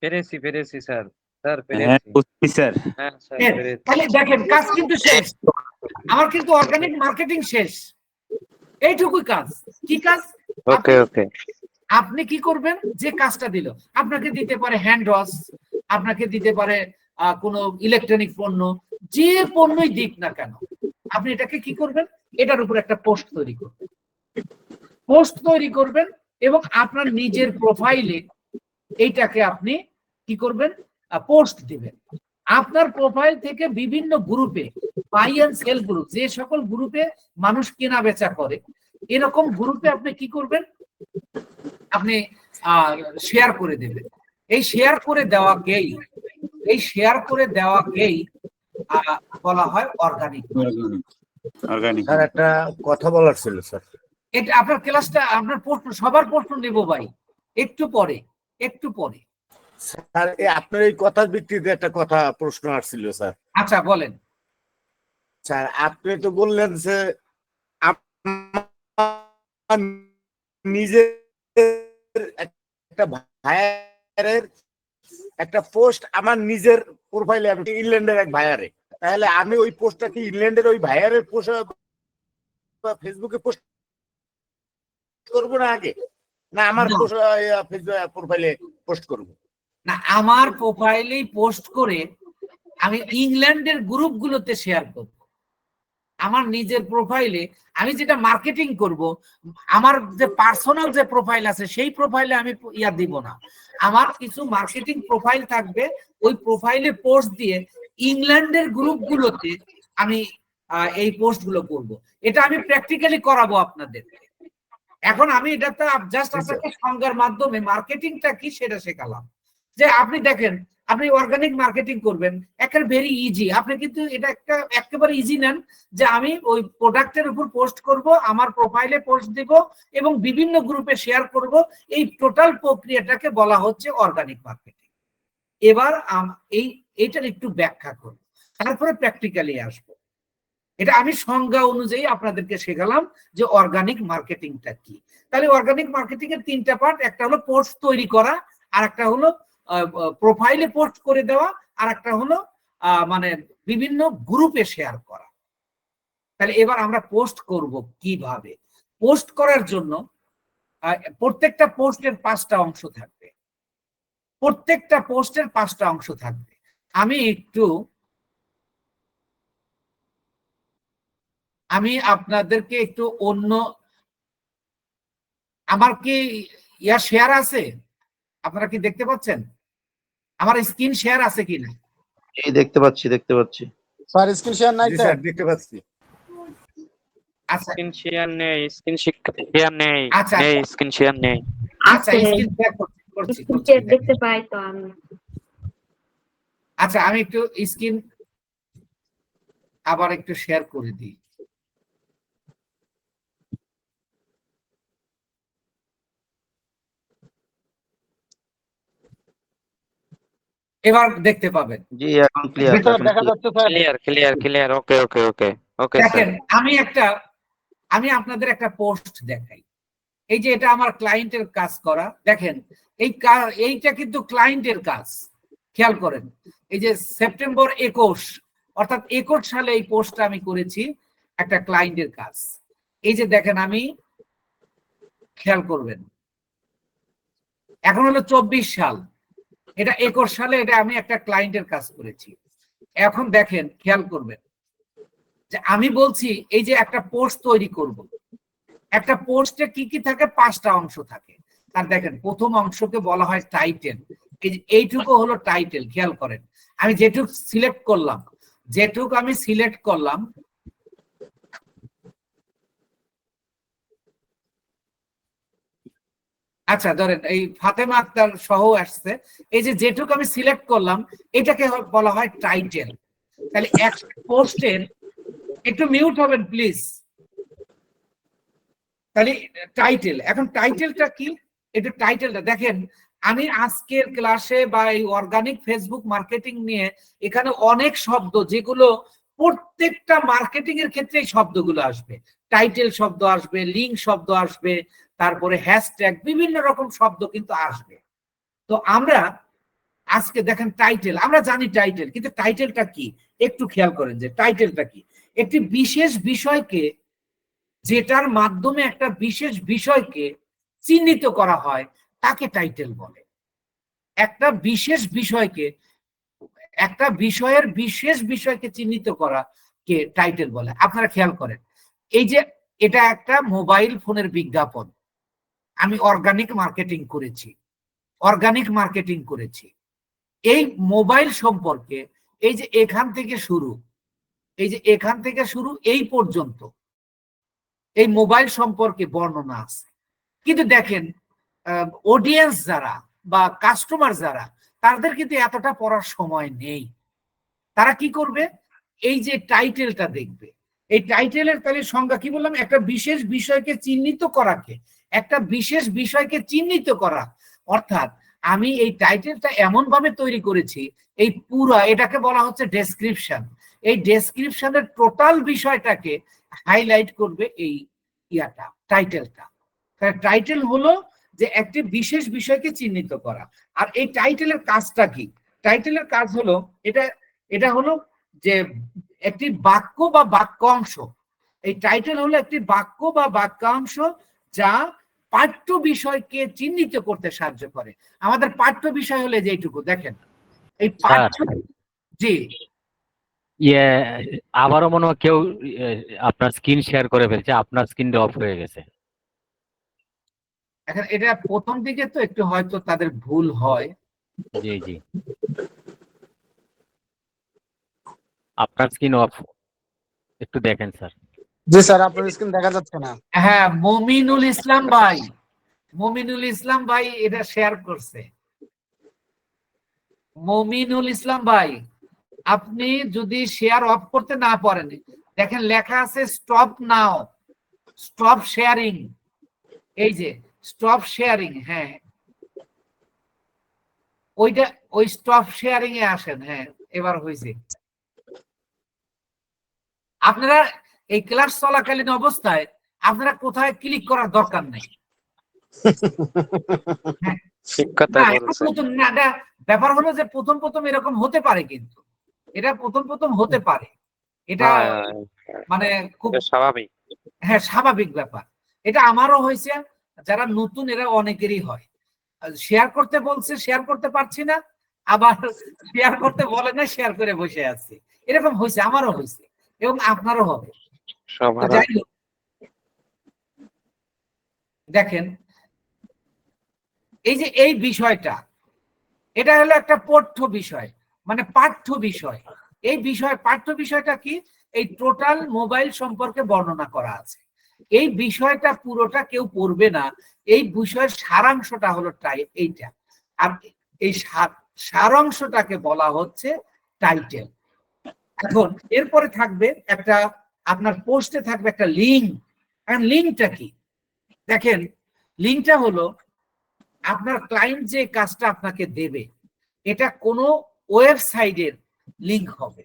পেরেছি স্যার। স্যার হ্যাঁ পেরেছি। বুঝছি স্যার। হ্যাঁ স্যার হ্যাঁ, পেরেছি। তাহলে দেখেন কাজ কিন্তু শেষ, আমার কিন্তু অর্গানিক মার্কেটিং শেষ, এইটুকুই কাজ। কি কাজ? ওকে ওকে। আপনি কি করবেন, যে কাজটা দিল, আপনাকে দিতে পারে হ্যান্ড ওয়াশ, আপনাকে দিতে পারে কোনো ইলেকট্রনিক পণ্য, যে পণ্যই দিক না কেন, আপনি এটাকে কি করবেন, এটার উপর একটা পোস্ট তৈরি করবেন। পোস্ট তৈরি করবেন এবং আপনার নিজের প্রোফাইলে এইটাকে আপনি কি করবেন, পোস্ট দিবেন। আপনার প্রোফাইল থেকে বিভিন্ন গ্রুপে, বাই এন্ড সেল গ্রুপ, যে সকল গ্রুপে মানুষ কেনা বেচা করে, এরকম গ্রুপে আপনি কি করবেন, আপনি শেয়ার করে দেবেন। এই শেয়ার করে দেওয়াকেই বলা হয় অর্গানিক। অর্গানিক। স্যার একটা কথা বলার ছিল স্যার। এটা আপনার ক্লাসটা, আপনার প্রশ্ন, সবার প্রশ্ন নেব ভাই, একটু পরে। স্যার আপনার এই কথার ভিত্তিতে একটা কথা প্রশ্ন আসছিল স্যার। আচ্ছা বলেন। স্যার আপনি তো বললেন যে আমার নিজের একটা ভাইয়ারের একটা পোস্ট আমার নিজের প্রোফাইলে, আমি ইংল্যান্ডের এক ভাইয়ারে, তাহলে আমি ওই পোস্টটা কি ইংল্যান্ডের ওই ভাইয়ারের পোস্ট ফেসবুকে পোস্ট করবো না আগে, না আমার প্রোফাইলে পোস্ট করবো? না, আমার প্রোফাইলেই পোস্ট করে আমি ইংল্যান্ডের গ্রুপগুলোতে শেয়ার করব। আমার নিজের প্রোফাইলে আমি যেটা মার্কেটিং করব, আমার যে পার্সোনাল যে প্রোফাইল আছে সেই প্রোফাইলে আমি দিব না। আমার কিছু মার্কেটিং প্রোফাইল থাকবে, ওই প্রোফাইলে পোস্ট দিয়ে ইংল্যান্ডের গ্রুপগুলোতে আমি এই পোস্টগুলো করব। এটা আমি প্র্যাকটিক্যালি করাবো আপনাদেরকে। এখন আমি এটা তো জাস্ট আপনাকে সংজ্ঞার মাধ্যমে মার্কেটিংটা কি সেটা শেখালাম। যে আপনি দেখেন, আপনি অর্গানিক মার্কেটিং করবেন, একেবারে ভেরি ইজি। আপনি কিন্তু এটা একেবারে ইজি নেন যে আমি ওই প্রোডাক্টের উপর পোস্ট করব, আমার প্রোফাইলে পোস্ট দিব এবং বিভিন্ন গ্রুপে শেয়ার করব। এই টোটাল প্রক্রিয়াটাকে বলা হচ্ছে অর্গানিক মার্কেটিং। এবার এইটার একটু ব্যাখ্যা করব, তারপরে প্র্যাকটিক্যালি আসবো। এটা আমি সংজ্ঞা অনুযায়ী আপনাদেরকে শেখালাম যে অর্গানিক মার্কেটিংটা কি। তাহলে অর্গানিক মার্কেটিং এর তিনটা পার্ট, একটা হলো পোস্ট তৈরি করা, আর একটা হলো প্রোফাইলে পোস্ট করে দেওয়া, আর একটা হলো মানে বিভিন্ন গ্রুপে শেয়ার করা। তাহলে এবার আমরা পোস্ট করব কিভাবে। পোস্ট করার জন্য প্রত্যেকটা পোস্টের 5টা অংশ থাকবে, আমি আপনাদেরকে একটু অন্য, আমার কি শেয়ার আছে, আপনারা কি দেখতে পাচ্ছেন? আমার স্ক্রিন শেয়ার আছে কিনা? দেখতে পাচ্ছি স্যার স্ক্রিন শেয়ার নাই স্যার, দেখতে পাচ্ছি। আচ্ছা স্ক্রিন শেয়ার নেই, স্ক্রিন নেই, আচ্ছা স্ক্রিন শেয়ার নেই। আচ্ছা স্ক্রিন শেয়ার করছি। দেখতে পাই তো আমি। আচ্ছা আমি একটু স্ক্রিন আবার একটু শেয়ার করে দিই। এবার দেখতে পাবেন। জি এখন ক্লিয়ার দেখা যাচ্ছে স্যার। ক্লিয়ার। ওকে দেখেন, আমি আপনাদের একটা পোস্ট দেখাই। এই যে এটা আমার ক্লায়েন্টের কাজ করা, দেখেন এইটা কিন্তু ক্লায়েন্টের কাজ। খেয়াল করেন, এই যে সেপ্টেম্বর 21, অর্থাৎ 21 সালে এই পোস্টটা আমি করেছি, একটা ক্লায়েন্টের কাজ। এই যে দেখেন, আমি খেয়াল করবেন, এখন হলো 24 সাল, এটা 21 সালে এটা আমি একটা ক্লায়েন্টের কাজ করেছি। এখন দেখেন, খেয়াল করবেন যে আমি বলছি এই যে একটা পোস্ট তৈরি করব, একটা পোস্টে কি কি থাকে, 5টা অংশ থাকে। তার দেখেন, প্রথম অংশকে বলা হয় টাইটেল। এইটুকু হলো টাইটেল। খেয়াল করেন, আমি যেটুক সিলেক্ট করলাম, আচ্ছা ধরেন এই ফাতেমা আক্তার সহ আসছে, এই যে যেটুক আমি সিলেক্ট করলাম এটাকে বলা হয় টাইটেল। তাহলে এক পোস্টের, একটু মিউট হবেন প্লিজ। তাহলে টাইটেল, এখন টাইটেলটা কি? এটা টাইটেলটা দেখেন, আমি আজকের ক্লাসে বা এই অর্গানিক ফেসবুক মার্কেটিং নিয়ে এখানে অনেক শব্দ, যেগুলো প্রত্যেকটা মার্কেটিং এর ক্ষেত্রে এই শব্দগুলো আসবে। টাইটেল শব্দ আসবে, লিঙ্ক শব্দ আসবে, তারপরে হ্যাশট্যাগ, বিভিন্ন রকম শব্দ কিন্তু আসবে। তো আমরা আজকে দেখেন টাইটেল, আমরা জানি টাইটেল, কিন্তু টাইটেলটা কি একটু খেয়াল করেন যে টাইটেলটা কি। একটি বিশেষ বিষয়কে, যেটার মাধ্যমে একটা বিশেষ বিষয়কে চিহ্নিত করা হয় তাকে টাইটেল বলে। একটা বিশেষ বিষয়কে, একটা বিষয়ের বিশেষ বিষয়কে চিহ্নিত করা কে টাইটেল বলে। আপনারা খেয়াল করেন, এই যে এটা একটা মোবাইল ফোনের বিজ্ঞাপন, আমি অর্গানিক মার্কেটিং করেছি, অর্গানিক মার্কেটিং করেছি। এই মোবাইল সম্পর্কে, এই যে এখান থেকে শুরু, এই যে এখান থেকে শুরু এই পর্যন্ত এই মোবাইল সম্পর্কে বর্ণনা আছে। কিন্তু দেখেন অডিয়েন্স যারা বা কাস্টমার যারা, তাদের কিন্তু এতটা পড়ার সময় নেই। তারা কি করবে? এই যে টাইটেলটা দেখবে। এই টাইটেলের তাহলে সংজ্ঞা কি বললাম? একটা বিশেষ বিষয়কে চিহ্নিত করাকে, একটা বিশেষ বিষয়কে চিহ্নিত করা। অর্থাৎ আমি এই টাইটেলটা এমন ভাবে তৈরি করেছি, এই পুরা এটাকে বলা হচ্ছে ডেসক্রিপশন। এই ডেসক্রিপশনের টোটাল বিষয়টাকে হাইলাইট করবে এই ইয়াটা, টাইটেলটা। টাইটেল হলো যে একটি বিশেষ বিষয়কে চিহ্নিত করা। আর এই টাইটেলের কাজটা কি? টাইটেলের কাজ হলো এটা হলো যে একটি বাক্য বা বাক্যাংশ। এই টাইটেল হলো একটি বাক্য বা বাক্যাংশ যা পাঠ্য বিষয়কে চিহ্নিত করতে সাহায্য করে। আমাদের পাঠ্য বিষয় হলে যে এইটুকু দেখেন, এই পাঠ্য, জি ইয়ে, আবারও মনে হয় কেউ আপনার স্ক্রিন শেয়ার করে ফেলছে, আপনার স্ক্রিনটা অফ হয়ে গেছে। এখন এটা প্রথম দিকে তো একটু হয়তো তাদের ভুল হয়। জি জি, আপনার স্ক্রিন অফ, একটু দেখেন স্যার। জি স্যার, আপনার স্ক্রিন দেখা যাচ্ছে না। হ্যাঁ, মমিনুল ইসলাম ভাই, মমিনুল ইসলাম ভাই এটা শেয়ার করছে। মমিনুল ইসলাম ভাই, আপনি যদি শেয়ার অফ করতে না পারেন, দেখেন লেখা আছে স্টপ নাও, স্টপ শেয়ারিং। এই যে স্টপ শেয়ারিং, হ্যাঁ ওইটা, ওই স্টপ শেয়ারিং এ আসেন। হ্যাঁ, এবার হয়েছে। আপনারা এই ক্লাস চলাকালীন অবস্থায় আপনারা কোথায় ক্লিক করার দরকার নেই। হ্যাঁ, ঠিক কথা না, এটা বলছেন। প্রথম না, এটা ব্যাপার হলো যে প্রথম প্রথম এরকম হতে পারে, কিন্তু এটা প্রথম প্রথম হতে পারে, এটা মানে খুব এটা স্বাভাবিক। হ্যাঁ স্বাভাবিক ব্যাপার। এটা আমারও হয়েছে, যারা নতুন এরা অনেকেরই হয়। শেয়ার করতে বলছে, শেয়ার করতে পারছি না, আবার শেয়ার করতে বলে না, শেয়ার করে বসে আছি। এরকম হয়েছে, আমারও হয়েছে, এবং আপনারও হবে। তো যাই হোক, দেখেন এই যে এই বিষয়টা, এটা হলো একটা পঠ্য বিষয়, মানে পাঠ্য বিষয়। এই বিষয়, পাঠ্য বিষয়টা কি? এই টোটাল মোবাইল সম্পর্কে বর্ণনা করা আছে। এই বিষয়টা পুরোটা কেউ পড়বে না, এই বিষয়ের সারাংশটা হলো এইটা। আর এই সারাংশটাকে বলা হচ্ছে টাইটেল। এখন এরপরে থাকবে একটা, আপনার পোস্টে থাকবে একটা লিঙ্ক। এখন লিঙ্কটা কি? দেখেন, লিঙ্কটা হলো আপনার ক্লায়েন্ট যে কাজটা আপনাকে দেবে, এটা কোনো ওয়েবসাইটের লিঙ্ক হবে।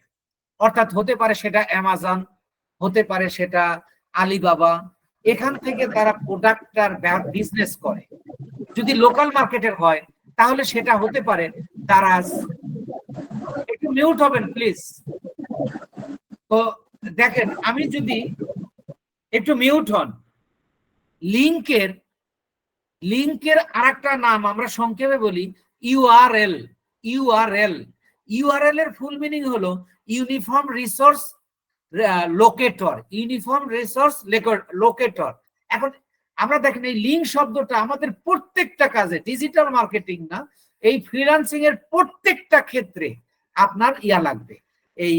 অর্থাৎ হতে পারে সেটা অ্যামাজন, হতে পারে সেটা আলিবাবা, এখান থেকে তারা প্রোডাক্টটার বিজনেস করে। যদি লোকাল মার্কেটের হয় তাহলে সেটা হতে পারে দারাজ। একটু মিউট হবেন প্লিজ। তো দেখেন, আমি যদি একটু মিউট হন, লিঙ্কের লিঙ্কের আরেকটা নাম আমরা সংক্ষেপে বলি ইউআরএল। ইউআরএল, ইউআরএল এর ফুল মিনিং হলো uniform resource locator, uniform resource locator. এখন আমরা দেখেন এই লিঙ্ক শব্দটা আমাদের প্রত্যেকটা কাজে, ডিজিটাল মার্কেটিং না, এই ফ্রিল্যান্সিং এর প্রত্যেকটা ক্ষেত্রে আপনার ইয়া লাগবে, এই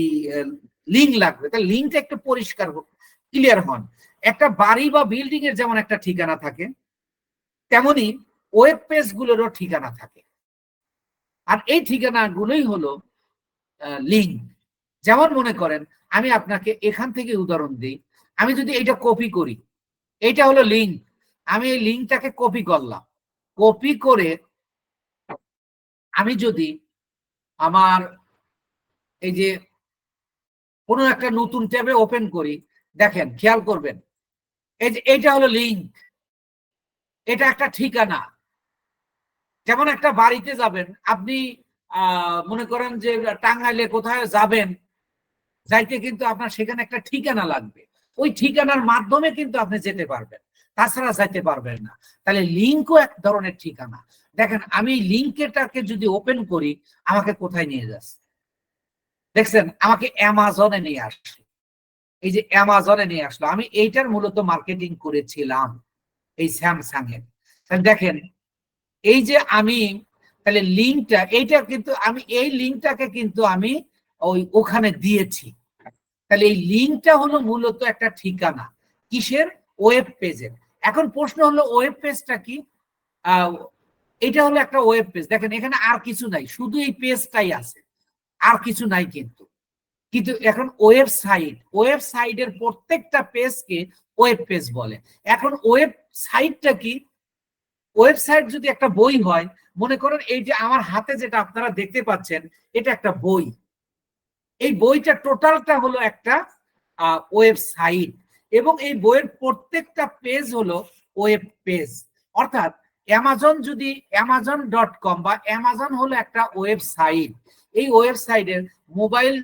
লিঙ্ক লাগবে। তাহলে লিঙ্কটা একটু পরিষ্কার ক্লিয়ার হন। একটা বাড়ি বা বিল্ডিং এর যেমন একটা ঠিকানা থাকে, তেমনি ওয়েব পেজ গুলোরও ঠিকানা থাকে। আর এই ঠিকানাগুলোই হলো লিঙ্ক। যেমন মনে করেন আমি আপনাকে এখান থেকে উদাহরণ দিই, আমি যদি এটা কপি করি, এটা হলো লিঙ্ক, আমি এই লিঙ্কটাকে কপি করলাম, কপি করে আমি যদি আমার এই যে কোনো একটা নতুন ট্যাবে ওপেন করি, দেখেন খেয়াল করবেন এই যে এইটা হলো লিঙ্ক, এটা একটা ঠিকানা। যেমন একটা বাড়িতে যাবেন আপনি, মনে করেন যে টাঙ্গাইলে কোথায় যাবেন, যাইতে কিন্তু আপনার সেখানে একটা ঠিকানা লাগবে, ওই ঠিকানার মাধ্যমে কিন্তু আপনি যেতে পারবেন, তাছাড়া যাইতে পারবেন না। তাহলে লিঙ্কও এক ধরনের ঠিকানা। দেখেন আমি লিঙ্কটাকে যদি ওপেন করি, আমাকে কোথায় নিয়ে যাচ্ছে দেখছেন, আমাকে অ্যামাজনে নিয়ে আসলো, এই যে অ্যামাজনে নিয়ে আসলো। আমি এইটার মূলত মার্কেটিং করেছিলাম এই স্যামসাং এর। তাহলে দেখেন এই যে আমি, তাহলে লিঙ্কটা এইটা কিন্তু আমি এই লিঙ্কটাকে কিন্তু আমি ওখানে দিয়েছি। তাহলে এই লিঙ্কটা হলো মূলত একটা ঠিকানা কিসের, ওয়েব পেজের। এখন প্রশ্ন হলো ওয়েব পেজটা কি? এটা হলো একটা ওয়েব পেজ। দেখেন এখানে আর কিছু নাই, শুধু এই পেজটাই আছে, আর কিছু নাই। কিন্তু এখন ওয়েবসাইটের প্রত্যেকটা পেজকে ওয়েব পেজ বলে। এখন ওয়েবসাইটটা কি? ওয়েবসাইট যদি একটা বই হয়, মনে করেন এই যে আমার হাতে যেটা আপনারা দেখতে পাচ্ছেন, এটা একটা বই, এই বইটা টোটালটা হলো একটা ওয়েবসাইট, এবং এই বইয়ের প্রত্যেকটা পেজ হলো ওয়েব পেজ। অর্থাৎ amazon.com বা অ্যামাজন হলো একটা ওয়েবসাইট। এই ওয়েবসাইটের মোবাইল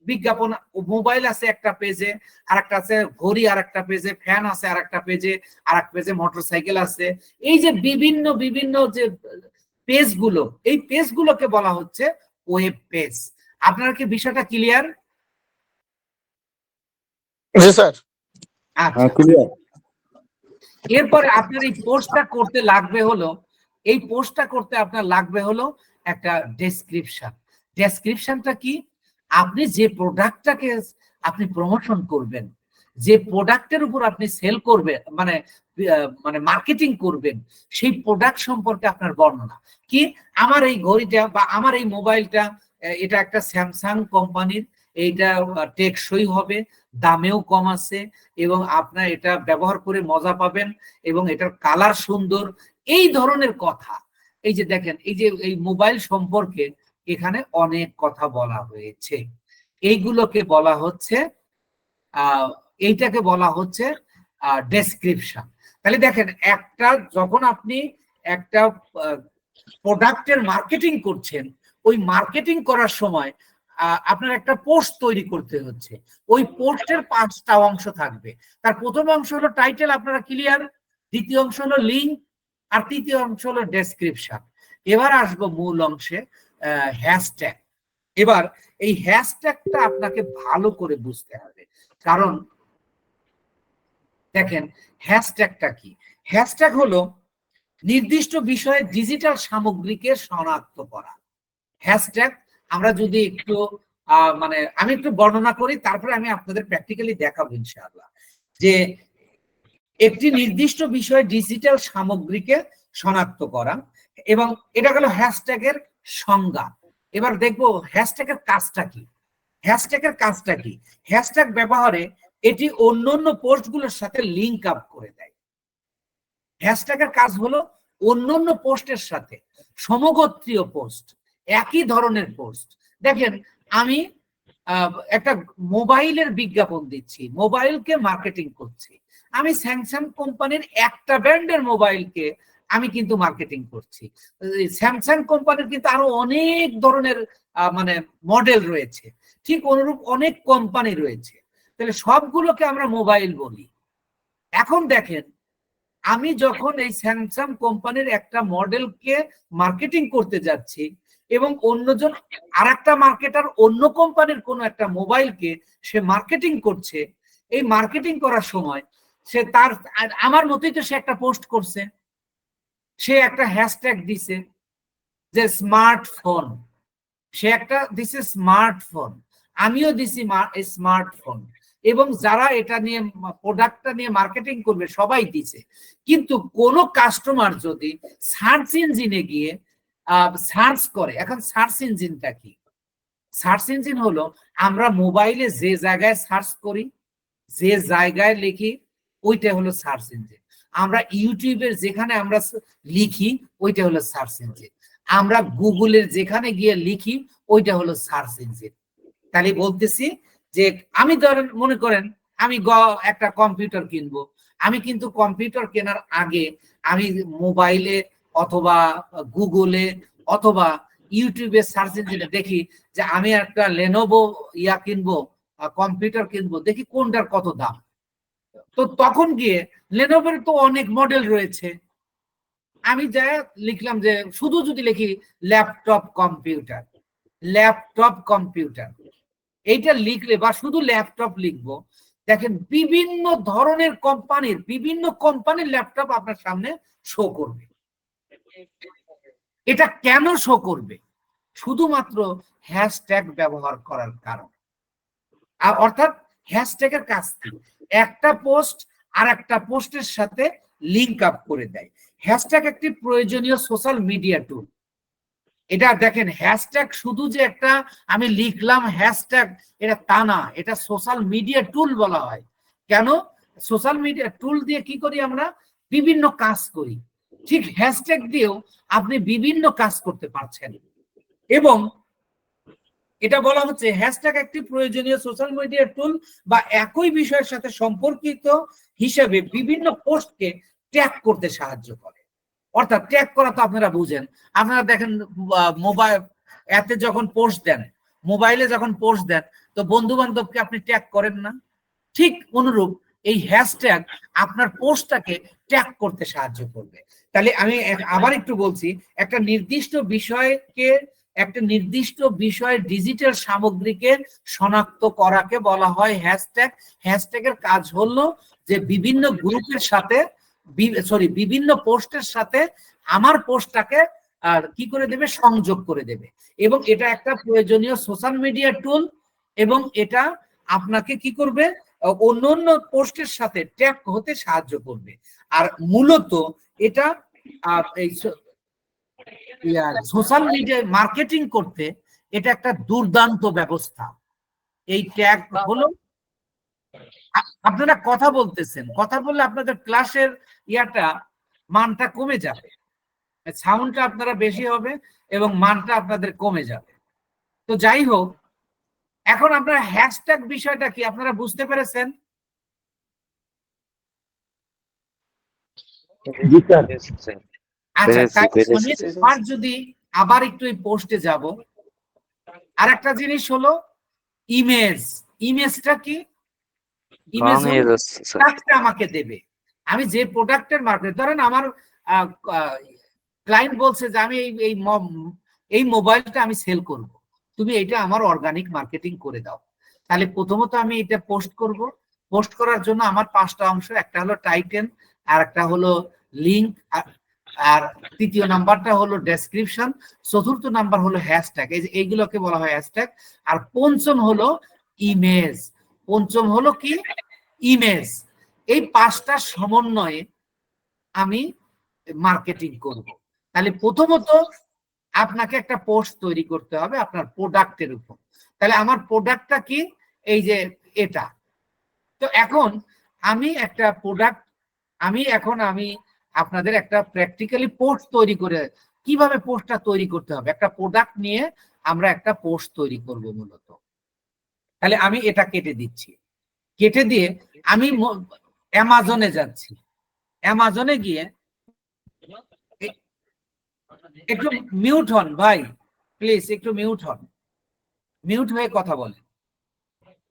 বিজ্ঞাপন, মোবাইল আছে একটা পেজে, আর একটা আছে ঘড়ি, আর একটা পেজে ফ্যান আছে, আর একটা পেজে, আর এক পেজে মোটরসাইকেল আছে। এই যে বিভিন্ন বিভিন্ন যে পেজগুলো, এই পেজগুলোকে বলা হচ্ছে ওয়েব পেজ। আপনার কি বিষয়টা ক্লিয়ার? জি স্যার। আচ্ছা, ক্লিয়ার। এরপরে আপনার এই পোস্টটা করতে লাগবে হলো, এই পোস্টটা করতে আপনার লাগবে হলো একটা ডেসক্রিপশন। ডেসক্রিপশনটা কি? আপনি যে প্রোডাক্টটাকে আপনি প্রমোশন করবেন, যে প্রোডাক্টের উপর আপনি সেল করবেন, মানে মানে মার্কেটিং করবেন, সেই প্রোডাক্ট সম্পর্কে আপনার বর্ণনা কি। আমার এই ঘড়িটা বা আমার এই মোবাইলটা, এটা একটা স্যামসাং কোম্পানির, এইটা টেকসই হবে, দামেও কম আছে, এবং আপনার এটা ব্যবহার করে মজা পাবেন, এবং এটার কালার সুন্দর, এই ধরনের কথা। এই যে দেখেন এই যে এই মোবাইল সম্পর্কে এখানে অনেক কথা বলা হয়েছে, এইগুলোকে বলা হচ্ছে এইটাকে বলা হচ্ছে ডেসক্রিপশন। তাহলে দেখেন একটা, যখন আপনি একটা প্রোডাক্টের মার্কেটিং করছেন, ওই মার্কেটিং করার সময় আপনার একটা পোস্ট তৈরি করতে হচ্ছে। ওই পোস্টের 5টা অংশ থাকবে। তার প্রথম অংশ হলো টাইটেল, আপনারা ক্লিয়ার, দ্বিতীয় অংশ হলো লিঙ্ক, আর তৃতীয় অংশ হলো ডেসক্রিপশন। এবার আসবো মূল অংশে, হ্যাশট্যাগ। এবার এই হ্যাশট্যাগটা আপনাকে ভালো করে বুঝতে হবে, কারণ দেখেন হ্যাশট্যাগটা কি। হ্যাশট্যাগ হলো নির্দিষ্ট বিষয়ে ডিজিটাল সামগ্রীকে শনাক্ত করা। হ্যাশট্যাগ আমরা যদি একটু মানে আমি একটু বর্ণনা করি, তারপরে আমি আপনাদের প্র্যাকটিক্যালি দেখাবো ইনশাআল্লাহ, যে একটি নির্দিষ্ট বিষয়ে ডিজিটাল সামগ্রীকে শনাক্ত করা, এবং এটা হলো হ্যাশট্যাগের সংজ্ঞা। এবার দেখবো হ্যাশট্যাগের কাজটা কি। হ্যাশট্যাগের কাজটা কি? হ্যাশট্যাগ ব্যবহারে এটি অন্যান্য পোস্টগুলোর সাথে লিঙ্ক আপ করে দেয়। হ্যাশট্যাগের কাজ হলো অন্যান্য পোস্টের সাথে, সমগোত্রীয় পোস্ট, একই ধরনের পোস্ট। দেখেন আমি একটা মোবাইলের বিজ্ঞাপন দিচ্ছি, মোবাইলকে মার্কেটিং করছি, আমি স্যামসাং কোম্পানির একটা ব্র্যান্ডের মোবাইলকে আমি কিন্তু মার্কেটিং করছি। স্যামসাং কোম্পানির কিন্তু আরো অনেক ধরনের মানে মডেল রয়েছে, ঠিক অনুরূপ অনেক কোম্পানি রয়েছে, তাহলে সবগুলোকে আমরা মোবাইল বলি। এখন দেখেন আমি যখন এই স্যামসাং কোম্পানির একটা মডেলকে মার্কেটিং করতে যাচ্ছি, এবং অন্যজন আর একটা মার্কেটার অন্য কোম্পানির কোনো একটা মোবাইলকে সে মার্কেটিং করছে, এই মার্কেটিং করার সময় সে তার আমার মতোই তো সে একটা পোস্ট করছে, সে একটা হ্যাশট্যাগ দিছে যে স্মার্টফোন, সে একটা দিছে স্মার্টফোন, আমিও দিছি স্মার্টফোন, এবং যারা এটা নিয়ে প্রোডাক্টটা নিয়ে মার্কেটিং করবে সবাই দিছে। কিন্তু কোন কাস্টমার যদি সার্চ ইঞ্জিনে গিয়ে সার্চ করে, এখন সার্চ ইঞ্জিনটা কি? সার্চ ইঞ্জিন হলো আমরা মোবাইলে যে জায়গায় সার্চ করি, যে জায়গায় লিখি, ওইটা হলো সার্চ ইঞ্জিন। আমরা ইউটিউবের যেখানে আমরা লিখি ওইটা হলো সার্চ ইঞ্জিন। আমরা গুগলের যেখানে গিয়ে লিখি ওইটা হলো সার্চ ইঞ্জিন। তাহলে বলতেছি যে আমি ধরেন মনে করেন আমি একটা কম্পিউটার কিনবো, আমি কিন্তু কম্পিউটার কেনার আগে আমি মোবাইলে অথবা গুগলে অথবা ইউটিউবে সার্চ ইঞ্জিনে দেখি যে আমি একটা লেনোভো কিনবো, কম্পিউটার কিনবো, দেখি কোনটার কত দাম। তো তখন গিয়ে লেনোভোর তো অনেক মডেল রয়েছে, আমি যা লিখলাম যে শুধু যদি লিখি ল্যাপটপ কম্পিউটার, ল্যাপটপ কম্পিউটার এইটা লিখলে বা শুধু ল্যাপটপ লিখবো, দেখেন বিভিন্ন ধরনের কোম্পানির ল্যাপটপ আপনার সামনে শো করবে। এটা কেন শো করবে? শুধুমাত্র হ্যাশট্যাগ ব্যবহার করার কারণে। আর অর্থাৎ হ্যাশট্যাগের কাজ কি? একটা পোস্ট আর একটা পোস্টের সাথে লিঙ্ক আপ করে দেয়। হ্যাশট্যাগ একটি প্রয়োজনীয় সোশ্যাল মিডিয়া টুল। এটা দেখেন হ্যাশট্যাগ শুধু যে একটা আমি লিখলাম হ্যাশট্যাগ এটা তা না, এটা সোশ্যাল মিডিয়া টুল বলা হয়। কেন? সোশ্যাল মিডিয়া টুল দিয়ে কি করি আমরা? বিভিন্ন কাজ করি। ঠিক হ্যাশট্যাগ দিয়েও আপনি বিভিন্ন কাজ করতে পারছেন। এবং এটা বলা হচ্ছে হ্যাশট্যাগ একটি প্রয়োজনীয় সোশ্যাল মিডিয়া টুল বা একই বিষয়ের সাথে সম্পর্কিত হিসেবে বিভিন্ন পোস্টকে ট্যাগ করতে সাহায্য করে। অর্থাৎ ট্যাগ করা তো আপনারা বুঝেন, আপনারা দেখেন মোবাইল এতে যখন পোস্ট দেন, মোবাইলে যখন পোস্ট দেন তো বন্ধু বান্ধবকে আপনি ট্যাগ করেন না? ঠিক অনুরূপ এই হ্যাশট্যাগ আপনার পোস্টটাকে ট্যাগ করতে সাহায্য করবে। তাহলে আমি আবার একটু বলছি, একটা নির্দিষ্ট বিষয়ের ডিজিটাল সামগ্রীকে শনাক্ত করাকে বলা হয় হ্যাশট্যাগ। হ্যাশট্যাগের কাজ হলো যে বিভিন্ন গ্রুপের সাথে বিভিন্ন পোস্টের সাথে আমার পোস্টটাকে কি করে দেবে? সংযোগ করে দেবে। এবং এটা একটা প্রয়োজনীয় সোশ্যাল মিডিয়া টুল এবং এটা আপনাকে কি করবে? অন্য পোস্টের সাথে ট্যাগ হতে সাহায্য করবে। আর মূলত এটা এই সোশ্যাল মিডিয়ায় মার্কেটিং করতে এটা একটা দুর্দান্ত ব্যবস্থা। এই ট্যাগ হলো, আপনারা কথা বলতেছেন, কথা বললে আপনাদের ক্লাসের মানটা কমে যাবে, সাউন্ডটা আপনারা বেশি হবে এবং মানটা আপনাদের কমে যাবে। তো যাই হোক, এখন আপনারা হ্যাশট্যাগ বিষয়টা কি আপনারা বুঝতে পেরেছেন? আচ্ছা, আর যদি আবার একটু এই পোস্টে যাব, আর একটা জিনিস হলো ইমেজ। ইমেজটা কি? ইমেজ আমাকে দেবে আমি যে প্রোডাক্টের মার্কেট, ধরেন আমার ক্লায়েন্ট বলছে যে আমি এই মোবাইলটা আমি সেল করব, তুমি এটা আমার অর্গানিক মার্কেটিং করে দাও। তাহলে প্রথমত আমি এটা পোস্ট করব। পোস্ট করার জন্য আমার 5টা অংশ, একটা হলো টাইটেল, আর একটা হলো লিংক, আর তৃতীয় নাম্বারটা হলো ডেসক্রিপশন, চতুর্থ নাম্বার হলো হ্যাশট্যাগ। এইগুলোকে বলা হয় হ্যাশট্যাগ। আর পঞ্চম হলো ইমেজ। পঞ্চম হলো কি? ইমেজ। এই 5টা সমন্বয়ে আমি মার্কেটিং করব। তাহলে প্রথমত আপনাকে একটা পোস্ট তৈরি করতে হবে আপনার প্রোডাক্টের উপর। তাহলে আমার প্রোডাক্টটা কি? এই যে এটা। তো এখন আমি একটা প্রোডাক্ট, আমি আপনাদের একটা প্র্যাকটিক্যালি পোস্ট তৈরি করে, কিভাবে পোস্টটা তৈরি করতে হবে, একটা প্রোডাক্ট নিয়ে আমরা একটা পোস্ট তৈরি করব মূলত। তাহলে আমি এটা কেটে দিচ্ছি, কেটে দিয়ে আমি অ্যামাজনে যাচ্ছি। অ্যামাজনে গিয়ে একটু মিউট হন ভাই, প্লিজ একটু মিউট হন, মিউট হয়ে কথা বলেন।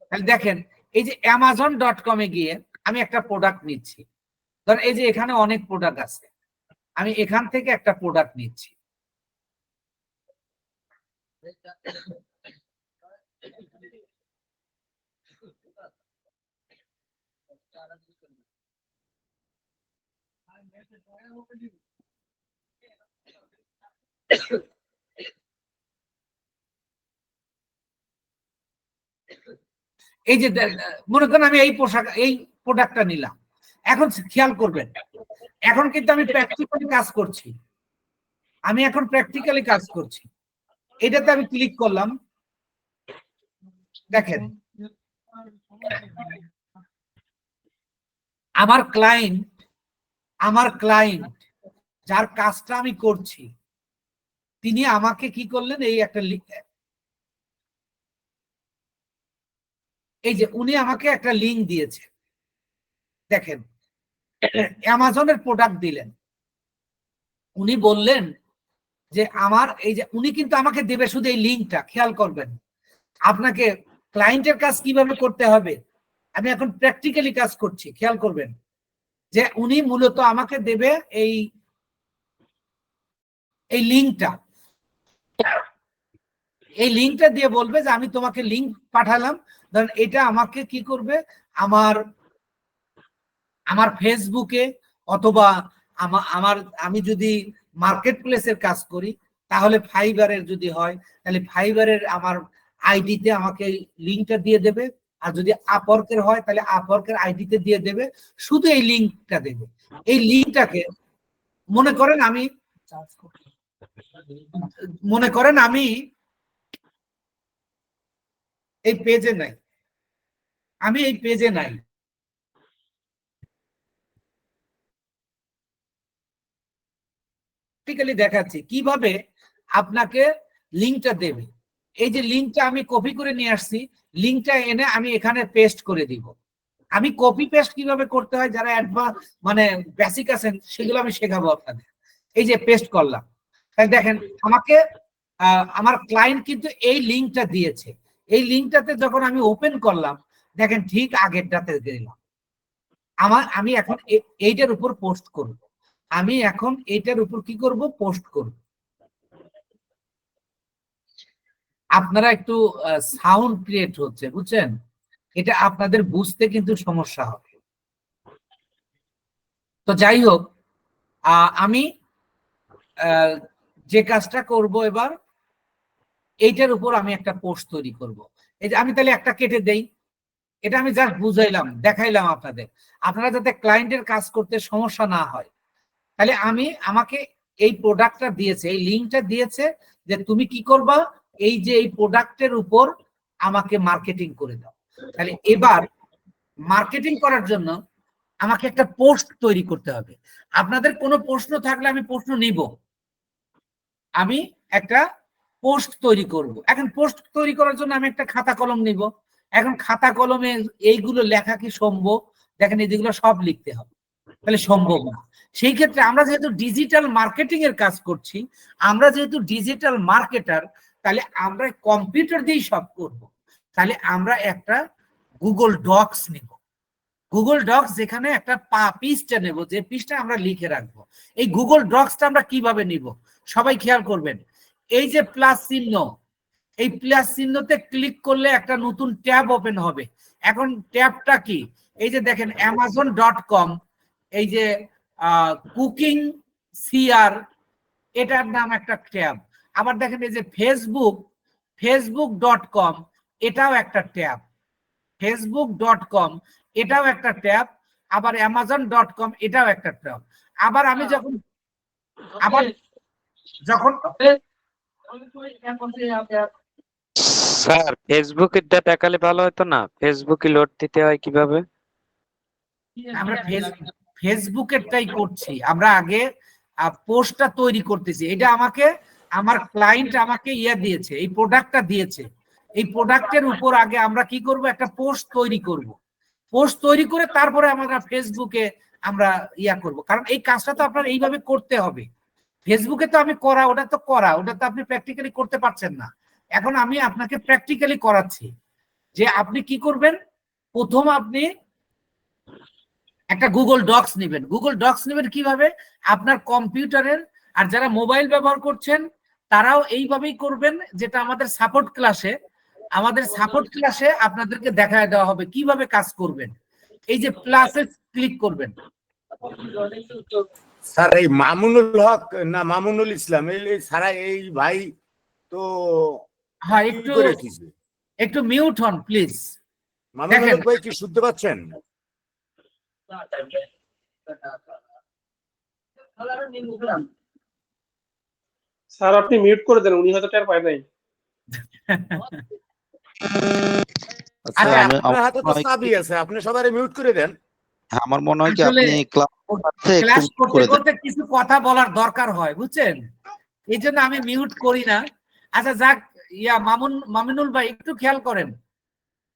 তাহলে দেখেন এই যে amazon.com-এ গিয়ে আমি একটা প্রোডাক্ট নিচ্ছি। ধরেন এই যে এখানে অনেক প্রোডাক্ট আছে, আমি এখান থেকে একটা প্রোডাক্ট নিচ্ছি। এই যে মনে করেন আমি এই প্রোডাক্টটা নিলাম। এখন খেয়াল করবেন, এখন কিন্তু আমি প্র্যাকটিক্যালি কাজ করছি। এটাতে আমি ক্লিক করলাম। দেখেন আমার ক্লায়েন্ট যার কাজটা আমি করছি তিনি আমাকে কি করলেন, এই একটা এই যে উনি আমাকে একটা লিংক দিয়েছে, দেখেন অ্যামাজনের প্রোডাক্ট দিলেন, উনি বললেন যে আমার এই যে উনি কিন্তু আমাকে দেবে শুধু এই লিংকটা, খেয়াল করবেন আপনাকে ক্লায়েন্টের কাজ কিভাবে করতে হবে, আমি এখন প্র্যাকটিক্যালি কাজ করছি, খেয়াল করবেন যে উনি মূলত আমাকে দেবে এই লিংকটা, এই লিংকটা দিয়ে বলবে যে আমি তোমাকে লিংক পাঠালাম, ধরেন এটা আমাকে কি করবে আমার ফেসবুকে অথবা আমার আমি যদি মার্কেট প্লেসের কাজ করি তাহলে ফাইবারের যদি হয় তাহলে ফাইবারের আমার আইডিতে আমাকে লিংকটা দিয়ে দেবে, আর যদি আপওয়ার্কের হয় তাহলে আপওয়ার্কের আইডিতে দিয়ে দেবে, শুধু এই লিংকটা দেবে। এই লিংকটাকে মনে করেন আমি এই পেজে নাই, দেখাচ্ছি কিভাবে আপনাকে লিংকটা দেবে। এই যে লিংকটা আমি কপি করে নিয়ে আসছি, লিংকটা এনে আমি এখানে পেস্ট করে দিব। আমি কপি পেস্ট কিভাবে করতে হয় যারা অ্যাডভান্স মানে বেসিক আছেন সেগুলো আমি শেখাবো আপনাদের। এই যে পেস্ট করলাম, তাহলে দেখেন আমাকে আমার ক্লায়েন্ট কিন্তু এই লিংকটা দিয়েছে, এই লিংকটাতে যখন আমি ওপেন করলাম দেখেন ঠিক আগেরটাতে দিলাম। আমি এখন এইটার উপর পোস্ট করব, আমি এখন এইটার উপর কি করব, পোস্ট করব। আপনারা একটু সাউন্ড ক্রিয়েট হচ্ছে, বুঝছেন, এটা আপনাদের বুঝতে কিন্তু সমস্যা হবে। তো যাই হোক, আমি যে কাজটা করব এবার এইটার উপর আমি একটা পোস্ট তৈরি করব। এই যে আমি তাহলে একটা কেটে দেই, এটা আমি জাস্ট বুঝাইলাম, দেখাইলাম আপনাদের, আপনারা যাতে ক্লায়েন্টের কাজ করতে সমস্যা না হয়। তাহলে আমাকে এই প্রোডাক্টটা দিয়েছে, এই লিংকটা দিয়েছে যে তুমি কি করবা, এই যে এই প্রোডাক্টের উপর আমাকে মার্কেটিং করে দাও। তাহলে এবার মার্কেটিং করার জন্য আমাকে একটা পোস্ট তৈরি করতে হবে। আপনাদের কোনো প্রশ্ন থাকলে আমি প্রশ্ন নিব, আমি একটা পোস্ট তৈরি করব। এখন পোস্ট তৈরি করার জন্য আমি একটা খাতা কলম নিব। এখন খাতা কলমে এইগুলো লেখা কি সম্ভব? দেখেন এগুলো সব লিখতে হবে, তাহলে সম্ভব না। সেই ক্ষেত্রে আমরা যেহেতু ডিজিটাল মার্কেটিং এর কাজ করছি, আমরা যেহেতু ডিজিটাল মার্কেটার, তাহলে আমরা কম্পিউটার দিয়েই সব করব। তাহলে আমরা একটা গুগল ডক্স নিব, গুগল ডক্স যেখানে একটা পৃষ্ঠা নেব, যে পৃষ্ঠা আমরা লিখে রাখবো। এই গুগল ডক্সটা আমরা কিভাবে নিব সবাই খেয়াল করবেন। এই যে প্লাস চিহ্ন, এই প্লাস চিহ্নতে ক্লিক করলে একটা নতুন ট্যাব ওপেন হবে। এখন ট্যাবটা কি, এই যে দেখেন amazon.com, এই যে কুকিং সিআর, এটার নাম একটা ট্যাব। আবার দেখেন এই যে facebook.com, এটাও একটা ট্যাব, facebook.com এটাও একটা ট্যাব। আবার amazon.com এটাও একটা ট্যাব। আবার আমি যখন স্যার ফেসবুকের টা দেখালে ভালো হতো না? ফেসবুকে লোড দিতে হয় কিভাবে? আমরা ফেসবুকেরটাই করছি, আমরা আগে পোস্টটা তৈরি করতেছি। এটা আমাকে আমার ক্লায়েন্ট আমাকে দিয়েছে, এই প্রোডাক্টটা দিয়েছে, এই প্রোডাক্টের উপর আগে আমরা কি করব, একটা পোস্ট তৈরি করব। পোস্ট তৈরি করে তারপরে আমরা ফেসবুকে আমরা করব, কারণ এই কাজটা তো আপনার এইভাবে করতে হবে। ফেসবুকে তো আমি ওটা তো আপনি প্র্যাকটিক্যালি করতে পারছেন না। এখন আমি আপনাকে প্র্যাকটিক্যালি করাচ্ছি যে আপনি কি করবেন। প্রথম আপনি একটা গুগল ডক্স নেবেন। গুগল ডক্স নেবেন কিভাবে, আপনার কম্পিউটারের, আর যারা মোবাইল ব্যবহার করছেন তারাও এইভাবেই করবেন, যেটা আমাদের সাপোর্ট ক্লাসে আপনাদেরকে দেখায় দেওয়া হবে কিভাবে কাজ করবেন। এই যে প্লাসে ক্লিক করবেন। স্যার এই মামুনুল হক না মামুনুল ইসলাম, এই সারা এই ভাই তো হ্যাঁ, কি করে রেখেছে? একটু মিউট হন প্লিজ। মামুনুল হক ভাই কি শুনতে পাচ্ছেন? স্যার আপনি মিউট করে দেন, উনি হয়তো টের পায় নাই। আচ্ছা আরে আমি আপনার হাতে তো মনে হয় চাবি কি- আছে, আপনি সবাই মিউট করে দেন। আমার মনে হয় কি আসলে আপনি ক্লাস ক্লাস একটু করতে করে দেন। করতে কিছু কথা বলার দরকার হয়, বুঝছেন? এই জন্য আমি মিউট করি না। আচ্ছা যাক, মামিনুল ভাই একটু খেয়াল করেন।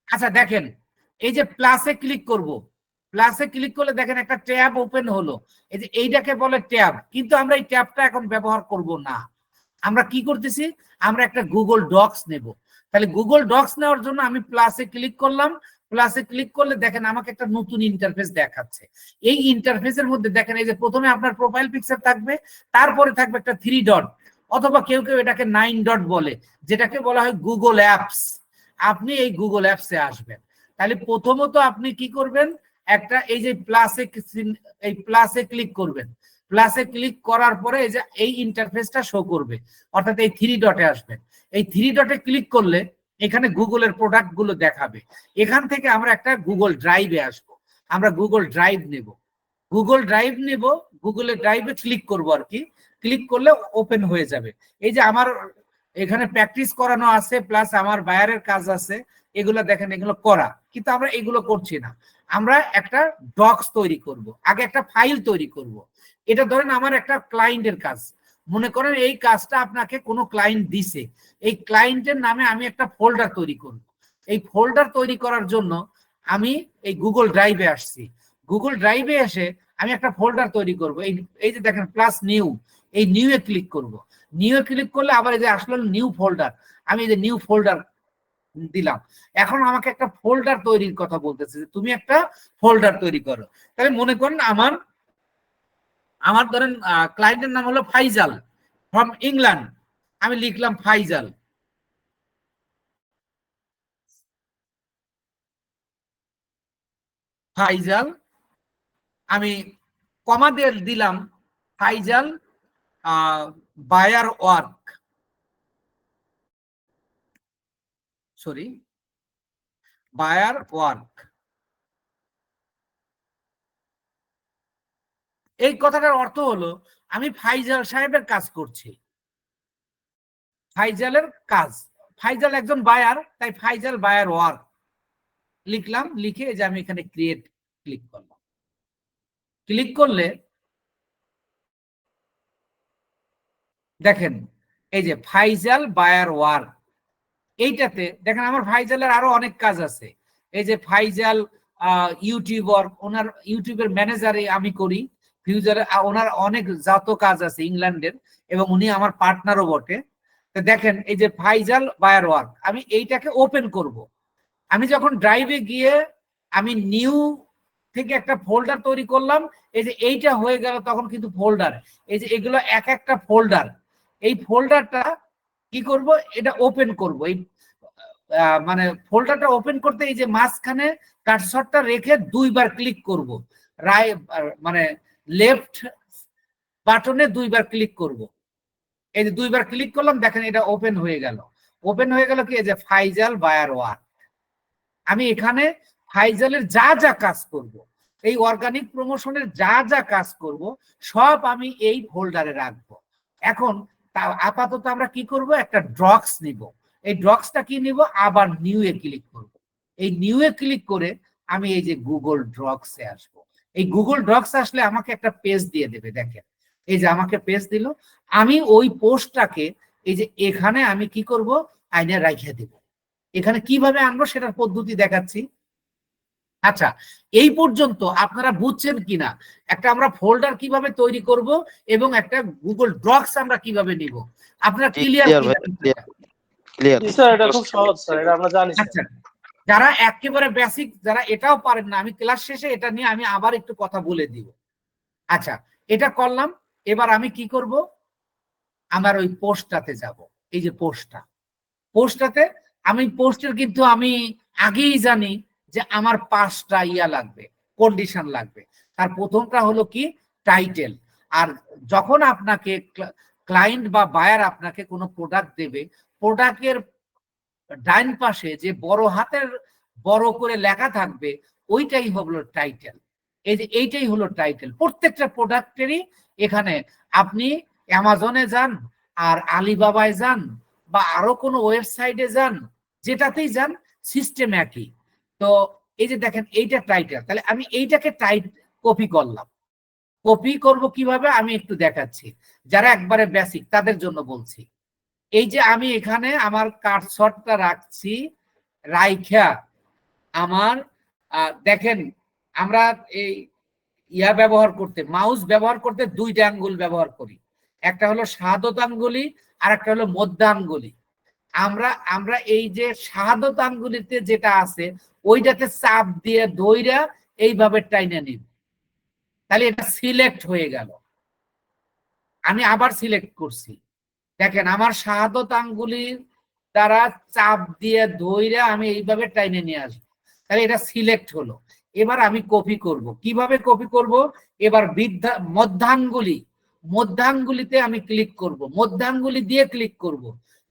আচ্ছা দেখেন, এই যে প্লাসে ক্লিক করব, প্লাসে ক্লিক করলে দেখেন একটা ট্যাব ওপেন হলো। এই যে এইটাকে বলে ট্যাব, কিন্তু আমরা এই ট্যাবটা এখন ব্যবহার করব না। আমরা কি করতেছি, আমরা একটা গুগল ডক্স নেব। তাহলে গুগল ডক্স নেওয়ার জন্য আমি প্লাসে ক্লিক করলাম। প্লাসে ক্লিক করলে দেখেন আমাকে একটা নতুন ইন্টারফেস দেখাচ্ছে। এই ইন্টারফেসের মধ্যে দেখেন এই যে প্রথমে আপনার প্রোফাইল পিকচার থাকবে, তারপরে থাকবে একটা 3 ডট, অথবা কেউ কেউ এটাকে 9 ডট বলে, যেটাকে বলা হয় গুগল অ্যাপস। আপনি এই গুগল অ্যাপসে আসবেন। তাহলে প্রথমত আপনি কি করবেন, একটা এই যে প্লাসে ক্লিক করবেন। প্লাসে ক্লিক করার পরে এই যে এই ইন্টারফেসটা শো করবে, অর্থাৎ এই 3 ডটে আসবেন। এই 3 ডটে ক্লিক করলে এখানে গুগলের প্রোডাক্ট গুলো দেখাবে। এখান থেকে আমরা একটা গুগল ড্রাইভে আসব। আমরা গুগল ড্রাইভ নেব, গুগল ড্রাইভ নেব, গুগলের ড্রাইভে ক্লিক করব আর কি। ক্লিক করলে ওপেন হয়ে যাবে। এই যে আমার এখানে প্র্যাকটিস করানো আছে, প্লাস আমার বায়ারের কাজ আছে, এগুলো দেখেন, এগুলো করা, কিন্তু আমরা এগুলো করছি না। আমরা একটা ডক্স তৈরি করব, আগে একটা ফাইল তৈরি করব। এটা ধরেন আমার একটা ক্লায়েন্টের কাজ, মনে করেন এই কাজটা আপনাকে কোনো ক্লায়েন্ট দিছে, এই ক্লায়েন্টের নামে আমি একটা ফোল্ডার তৈরি করব। এই ফোল্ডার তৈরি করার জন্য আমি এই গুগল ড্রাইভে আসছি। গুগল ড্রাইভে এসে আমি একটা ফোল্ডার তৈরি করব। এই যে দেখেন প্লাস নিউ, এই নিউ এ ক্লিক করব। নিউ এ ক্লিক করলে আবার এই যে আসলো নিউ ফোল্ডার, আমি এই যে নিউ ফোল্ডার দিলাম। এখন আমাকে একটা ফোল্ডার তৈরির কথা বলতেছে যে তুমি একটা ফোল্ডার তৈরি করো। তাহলে মনে করেন আমার ধরেন ক্লায়েন্টের নাম হলো ফাইজাল ফ্রম ইংল্যান্ড, আমি লিখলাম ফাইজাল। ফাইজাল আমি কমা দিয়ে দিলাম Faizal buyer work, sorry buyer work. এই কথাটার অর্থ হলো আমি ফাইজাল সাহেবের কাজ করছি, ফাইজালের কাজ। ফাইজাল একজন বায়ার, তাই ফাইজাল বায়ার ওয়ার্ক লিখলাম। লিখে যে আমি এখানে ক্রিয়েট ক্লিক করলাম। ক্লিক করলে দেখেন এই যে ফাইজাল বায়ার ওয়ার্ক, এইটাতে দেখেন আমার ফাইজালের আরো অনেক কাজ আছে। এই যে ফাইজাল ইউটিউবার, ওনার ইউটিউবের ম্যানেজারে আমি করি। ফিউচারে ওনার অনেক যত কাজ আছে ইংল্যান্ডের, এবং উনি আমার পার্টনারও বটে। তো দেখেন এই যে ফাইজাল বায়ার ওয়ার্ক, আমি এইটাকে ওপেন করব। আমি যখন ড্রাইভে গিয়ে আমি নিউ থেকে একটা ফোল্ডার তৈরি করলাম, এই যে এইটা হয়ে গেল, তখন কিন্তু ফোল্ডার, এই যে এগুলো এক একটা ফোল্ডার। এই ফোল্ডারটা কি করব, এটা ওপেন করব। এই মানে ফোল্ডারটা ওপেন করতে এই যে মাঝখানে কার্সরটা রেখে 2 বার ক্লিক করব, মানে লেফট বাটনে 2 বার ক্লিক করব। এই যে 2 বার ক্লিক করলাম, দেখেন এটা ওপেন হয়ে গেল। ওপেন হয়ে গেল কি, এই যে ফাইজাল বায়ার ওয়ার্ক। আমি এখানে ফাইজালের যা যা কাজ করব, এই অর্গানিক প্রমোশনের যা যা কাজ করব, সব আমি এই ফোল্ডারে রাখবো। এখন আপাতত আমরা কি করব, একটা ড্রক্স নিব। এই ড্রক্সটা কি নিব, আবার নিউ এ ক্লিক করব। এই নিউ এ ক্লিক করে আমি এই যে গুগল ড্রক্সে আসব। এই গুগল ড্রক্স আসলে আমাকে একটা পেজ দিয়ে দেবে। দেখেন এই যে আমাকে পেজ দিল। আমি ওই পোস্টটাকে এই যে এখানে আমি কি করব, আইনে রাখিয়ে দেব। এখানে কিভাবে আনবো সেটার পদ্ধতি দেখাচ্ছি। আচ্ছা, এই পর্যন্ত আপনারা বুঝছেন কিনা একটা আমরা ফোল্ডার কিভাবে তৈরি করব এবং একটা গুগল ডক্স আমরা কিভাবে নিব, আপনারা ক্লিয়ার? ক্লিয়ার স্যার এটা খুব সহজ স্যার, এটা আমরা জানি। আচ্ছা, যারা একেবারে বেসিক, যারা এটাও পারেন না, আমি ক্লাস শেষে এটা নিয়ে আমি আবার একটু কথা বলে দিব। আচ্ছা, এটা করলাম। এবার আমি কি করব, আমার ওই পোস্টটাতে যাব। এই যে পোস্টটাতে আমি পোস্টের কিন্তু আমি আগেই জানি যে আমার 5টা ইয়া লাগবে, কন্ডিশন লাগবে। তার প্রথমটা হলো কি, টাইটেল। আর যখন আপনাকে ক্লায়েন্ট বা বায়ার আপনাকে কোনো প্রোডাক্ট দেবে, প্রোডাক্টের ডাইন পাশে যে বড় হাতের বড় করে লেখা থাকবে, ওইটাই হলো টাইটেল। এই যে এইটাই হলো টাইটেল প্রত্যেকটা প্রোডাক্টেরই। এখানে আপনি অ্যামাজনে যান, আর আলিবাবায় যান, বা আরো কোনো ওয়েবসাইটে যান, যেটাতেই যান সিস্টেম একই। তো এই যে দেখেন এইটা টাইটেল, তাহলে আমি এইটাকে কপি করলাম। কপি করব কিভাবে আমি একটু দেখাচ্ছি, যারা একবারে বেসিক তাদের জন্য বলছি। এই যে আমি এখানে আমার কার্সরটা রাখছি, রাইখা আমার দেখেন আমরা এই ব্যবহার করতে, মাউস ব্যবহার করতে দুইটা আঙ্গুল ব্যবহার করি, একটা হলো শাহাদত আঙ্গুলি আর একটা হলো মধ্য আঙ্গুলি। আমরা এই যে শাহাদত আঙ্গুলিতে যেটা আছে ওইটাতে চাপ দিয়ে ধইরা এইভাবে টাইনে নিব, তাহলে এটা সিলেক্ট হয়ে গেল। আমি আবার সিলেক্ট করছি, দেখেন আমার শাহাদত আঙ্গুলির দ্বারা চাপ দিয়ে ধইরা আমি এইভাবে টাইনে নিয়ে আসবো, তাহলে এটা সিলেক্ট হলো। এবার আমি কপি করব, কিভাবে কপি করব? এবার মধ্যাঙ্গুলিতে আমি ক্লিক করব, মধ্যাঙ্গুলি দিয়ে ক্লিক করব।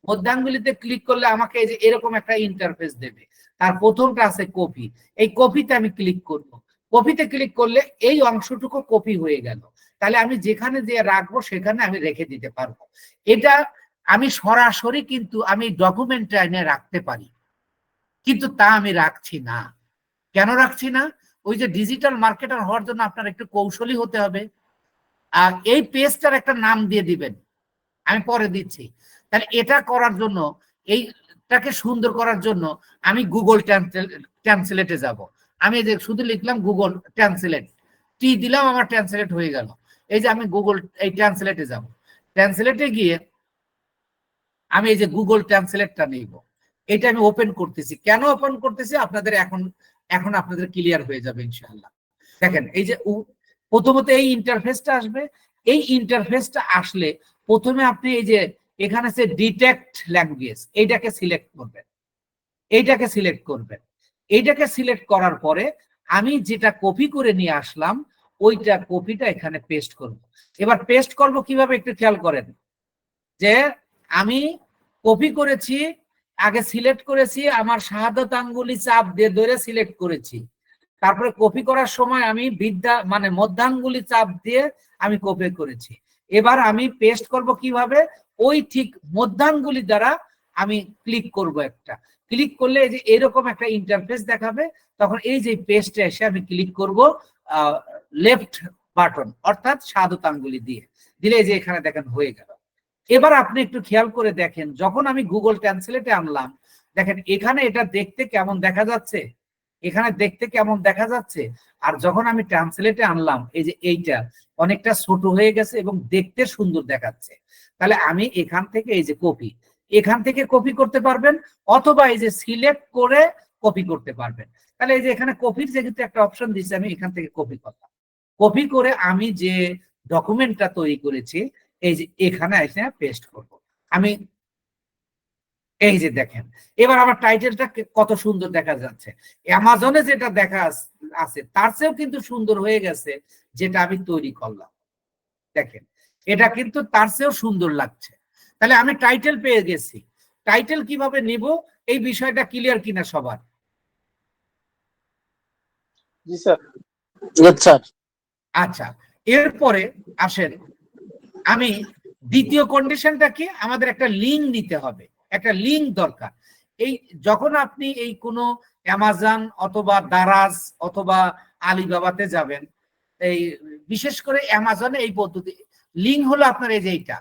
মধ্যাঙ্গুলিতে ক্লিক করলে আমাকে এই যে এরকম একটা ইন্টারফেস দেবে, তার প্রথমটা আছে কপি, এই কপিতে আমি ক্লিক করব। কপিতে ক্লিক করলে এই অংশটুকু কপি হয়ে গেল, তাহলে আমি যেখানে যে রাখবো সেখানে আমি রেখে দিতে পারবো। এটা আমি সরাসরি কিন্তু আমি ডকুমেন্টে এনে রাখতে পারি, কিন্তু তা আমি রাখছি না। কেন রাখছি না? ওই যে ডিজিটাল মার্কেটার হওয়ার জন্য আপনার একটু কৌশলী হতে হবে। আর এই পেজটার একটা নাম দিয়ে দিবেন, আমি পরে দিচ্ছি। তাহলে এটা করার জন্য, এইটাকে সুন্দর করার জন্য আমি গুগল ট্রান্সলেটে যাব। আমি যে শুধু লিখলাম গুগল ট্রান্সলেট, টি দিলাম, আমার ট্রান্সলেট হয়ে গেল। এই যে আমি গুগল এই ট্রান্সলেটে যাব, ট্রান্সলেটে গিয়ে আমি এই যে গুগল ট্রান্সলেটটা নিব, এটা আমি ওপেন করতেছি। কেন ওপেন করতেছি আপনাদের এখন আপনাদের ক্লিয়ার হয়ে যাবে ইনশাআল্লাহ। দেখেন এই যে প্রথমত এই ইন্টারফেসটা আসবে। এই ইন্টারফেসটা আসলে প্রথমে আপনি এই যে এখানে আছে ডিটেক্ট ল্যাঙ্গুয়েজ, এইটাকে সিলেক্ট করবেন, এইটাকে সিলেক্ট করবেন। এইটাকে সিলেক্ট করার পরে আমি যেটা কপি করে নিয়ে আসলাম ওইটা কপিটা এখানে পেস্ট করব। এবার পেস্ট করব কিভাবে একটু খেয়াল করেন, যে আমি কপি করেছি, আগে সিলেক্ট করেছি, আমার শাহাদত আঙ্গুলি চাপ দিয়ে ধরে সিলেক্ট করেছি, তারপরে কপি করার সময় আমি মধ্যাঙ্গুলি চাপ দিয়ে আমি কপি করেছি। এবার আমি পেস্ট করব কিভাবে, ওই ঠিক মধ্যাঙ্গুলি দ্বারা আমি ক্লিক করব, একটা ক্লিক করলে এই যে এরকম একটা ইন্টারফেস দেখাবে। তখন এই যে পেস্টে এসে আমি ক্লিক করব লেফট বাটন, অর্থাৎ শাহাদত আঙ্গুলি দিয়ে দিলে এই যে এখানে দেখেন হয়ে গেল। এবার আপনি একটু খেয়াল করে দেখেন, যখন আমি গুগল ট্রান্সলেটে আনলাম, দেখেন এখানে এটা দেখতে কেমন দেখা যাচ্ছে, এখানে দেখতে কেমন দেখা যাচ্ছে। আর যখন আমি ট্রান্সলেটে আনলাম, এই যে এইটা অনেকটা ছোট হয়ে গেছে এবং দেখতে সুন্দর দেখাচ্ছে। তাহলে আমি এখান থেকে এই যে কপি, এখান থেকে কপি করতে পারবেন, অথবা এই যে সিলেক্ট করে কপি করতে পারবেন। তাহলে এই যে এখানে কপির যেহেতু একটা অপশন দিচ্ছে, আমি এখান থেকে কপি করলাম। কপি করে আমি যে ডকুমেন্টটা তৈরি করেছি এই যে এখানে এসে পেস্ট করব। আমি এই যে দেখেন এবার আমার টাইটেলটা কত সুন্দর দেখা যাচ্ছে। অ্যামাজনে যেটা দেখা আছে তার চেয়েও কিন্তু সুন্দর হয়ে গেছে যেটা আমি তৈরি করলাম। দেখেন এটা কিন্তু তার চেয়েও সুন্দর লাগছে। তাহলে আমি টাইটেল পেয়ে গেছি। টাইটেল কিভাবে নিব এই বিষয়টা ক্লিয়ার কিনা সবার? জি স্যার। Good sir. আচ্ছা, এরপরে আসেন, আমি দ্বিতীয় কন্ডিশনটা কি, আমাদের একটা লিঙ্ক দিতে হবে, একটা লিঙ্ক দরকার। এই যখন আপনি এই কোনো অ্যামাজন অথবা দারাজ অথবা আলিবাবাতে যাবেন, এই বিশেষ করে অ্যামাজনে এই পদ্ধতি লিঙ্ক হলো আপনার এই যে এইটা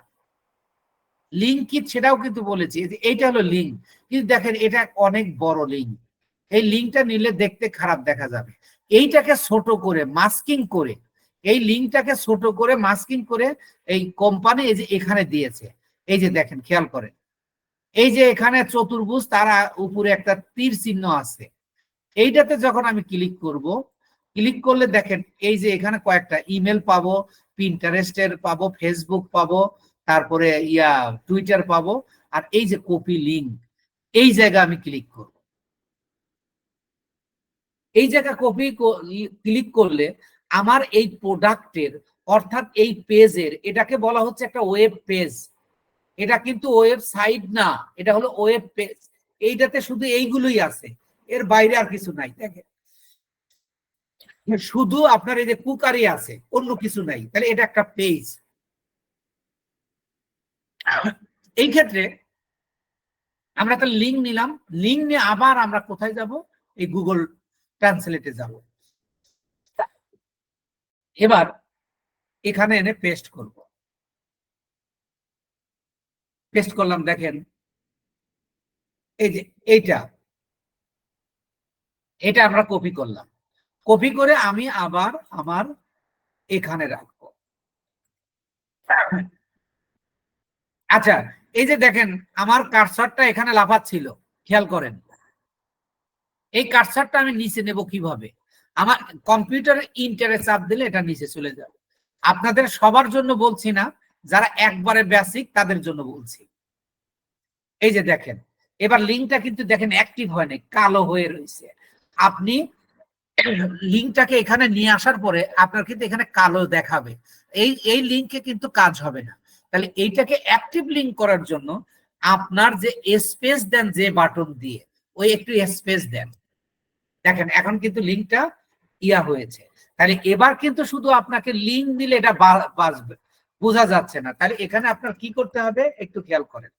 লিঙ্ক কি সেটাও কিন্তু বলেছি, এইটা হলো লিঙ্ক। কিন্তু দেখেন এটা অনেক বড় লিঙ্ক, এই লিঙ্কটা নিলে দেখতে খারাপ দেখা যাবে। এইটাকে ছোট করে মাস্কিং করে, এই লিঙ্কটাকে ছোট করে মাস্কিং করে এই কোম্পানি এই যে এখানে দিয়েছে, এই যে দেখেন খেয়াল করেন, এই যে এখানে চতুর্ভুজ তার উপরে একটা তীর চিহ্ন আছে। এইটাতে যখন আমি ক্লিক করব, ক্লিক করলে দেখেন এই যে এখানে কয়েকটা ইমেল পাবো, পিন্টারেস্টের পাবো, ফেসবুক পাবো, তারপরে টুইটার পাবো, আর এই যে কপি লিঙ্ক, এই জায়গা আমি ক্লিক করব। এই জায়গা কপি ক্লিক করলে আমার এই প্রোডাক্টের অর্থাৎ এই পেজের, এটাকে বলা হচ্ছে একটা ওয়েব পেজ, এটা কিন্তু ওয়েবসাইট না, এটা হলো ওয়েব পেজ। এইটাতে শুধু এইগুলোই আছে, এর বাইরে আর কিছু নাই। দেখেন শুধু আপনার এই যে কুকারি আছে, অন্য কিছু নাই, তাহলে এটা একটা পেজ। এই ক্ষেত্রে আমরা একটা লিঙ্ক নিলাম, লিঙ্ক নিয়ে আবার আমরা কোথায় যাব? এই গুগল ট্রান্সলেটে যাব। এবার এখানে এনে পেস্ট করব। পেস্ট করলাম, দেখেন এই যে এটা আমরা কপি করলাম। কপি করে আমি আবার আমার এখানে রাখবো। আচ্ছা, এই যে দেখেন আমার কার্সারটা এখানে লাফাচ্ছিল, খেয়াল করেন। এই কার্সারটা আমি নিচে নেব কিভাবে? আমার কম্পিউটারে ইন্টারে চাপ দিলে এটা নিচে চলে যাবে। আপনাদের সবার জন্য বলছি না, যারা একবারে বেসিক তাদের জন্য বলছি। এই যে দেখেন, এবার লিঙ্কটা কিন্তু দেখেন অ্যাক্টিভ হয় নাই, কালো হয়ে রয়েছে। আপনি লিঙ্কটাকে এখানে নিয়ে আসার পরে আপনার কিন্তু এখানে কালো দেখাবে। এই লিঙ্কে কিন্তু কাজ হবে না। তাহলে এইটাকে অ্যাক্টিভ লিঙ্ক করার জন্য আপনার যে স্পেস দেন, যে বাটন দিয়ে, ওই একটু স্পেস দেন। দেখেন এখন কিন্তু লিঙ্কটা ইয়া হয়েছে। তাহলে এবার কিন্তু শুধু আপনাকে লিঙ্ক দিলে এটা বাজবে, বোঝা যাচ্ছে না। তাহলে এখানে আপনার কি করতে হবে একটু খেয়াল করেন।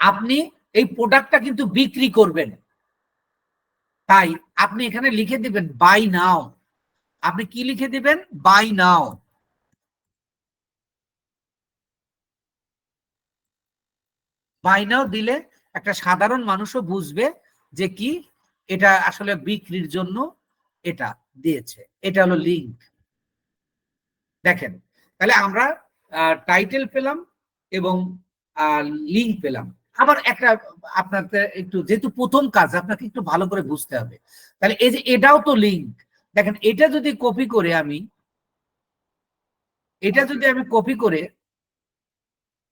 আপনি এই প্রোডাক্টটা কিন্তু বিক্রি করবেন, তাই আপনি এখানে লিখে দিবেন বাই নাও। আপনি কি লিখে দিবেন? By now. বাই নাও দিলে একটা সাধারণ মানুষও বুঝবে যে কি এটা আসলে বিক্রির জন্য এটা দিয়েছে। এটা হলো লিঙ্ক। দেখেন, তাহলে আমরা টাইটেল পেলাম এবং লিঙ্ক পেলাম। আবার একটা আপনাদের একটু, যেহেতু প্রথম কাজ আপনাকে একটু ভালো করে বুঝতে হবে। তাহলে এই যে এটাও তো লিঙ্ক। দেখেন এটা যদি কপি করে আমি কপি করে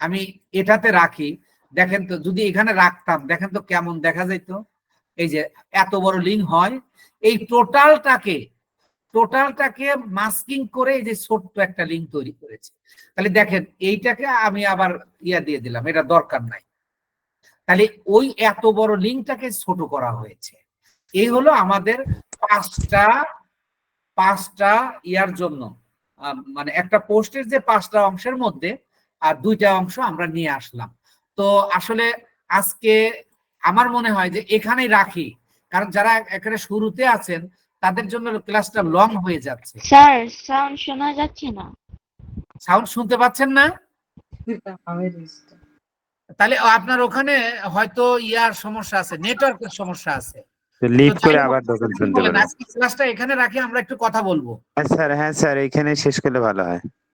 আমি এটাতে রাখি, দেখেন তো যদি এখানে রাখতাম, দেখেন তো কেমন দেখা যেত। এই যে এত বড় লিঙ্ক হয়। এই টোটালটাকে মাস্কিং করে এই যে ছোট্ট একটা লিঙ্ক তৈরি করেছে। তাহলে দেখেন এইটাকে আমি আবার ইয়া দিয়ে দিলাম, এটা দরকার নাই। তাহলে ওই এত বড় লিঙ্কটাকে ছোট করা হয়েছে। এই হলো আমাদের পাঁচটা ইয়ার জন্য, মানে একটা পোস্টের যে 5টা অংশের মধ্যে আর 2টা অংশ আমরা নিয়ে আসলাম। তো আসলে আজকে আমার মনে হয় যে এখানেই রাখি, কারণ যারা এখানে শুরুতে আছেন তাদের জন্য ক্লাসটা লং হয়ে যাচ্ছে। স্যার সাউন্ড শোনা যাচ্ছে না। সাউন্ড শুনতে পাচ্ছেন না? তাহলে আপনার ওখানে হয়তো ইয়ার সমস্যা আছে, নেটওয়ার্কের সমস্যা আছে। লিভ তো যাই করে হোক, আবার তখন শুনতে বলেন, পারেন। আজকে ক্লাসটা এখানে রাখি, আমরা একটু কথা বলবো। হ্যাঁ স্যার, এখানে শেষ করলে ভালো হয়।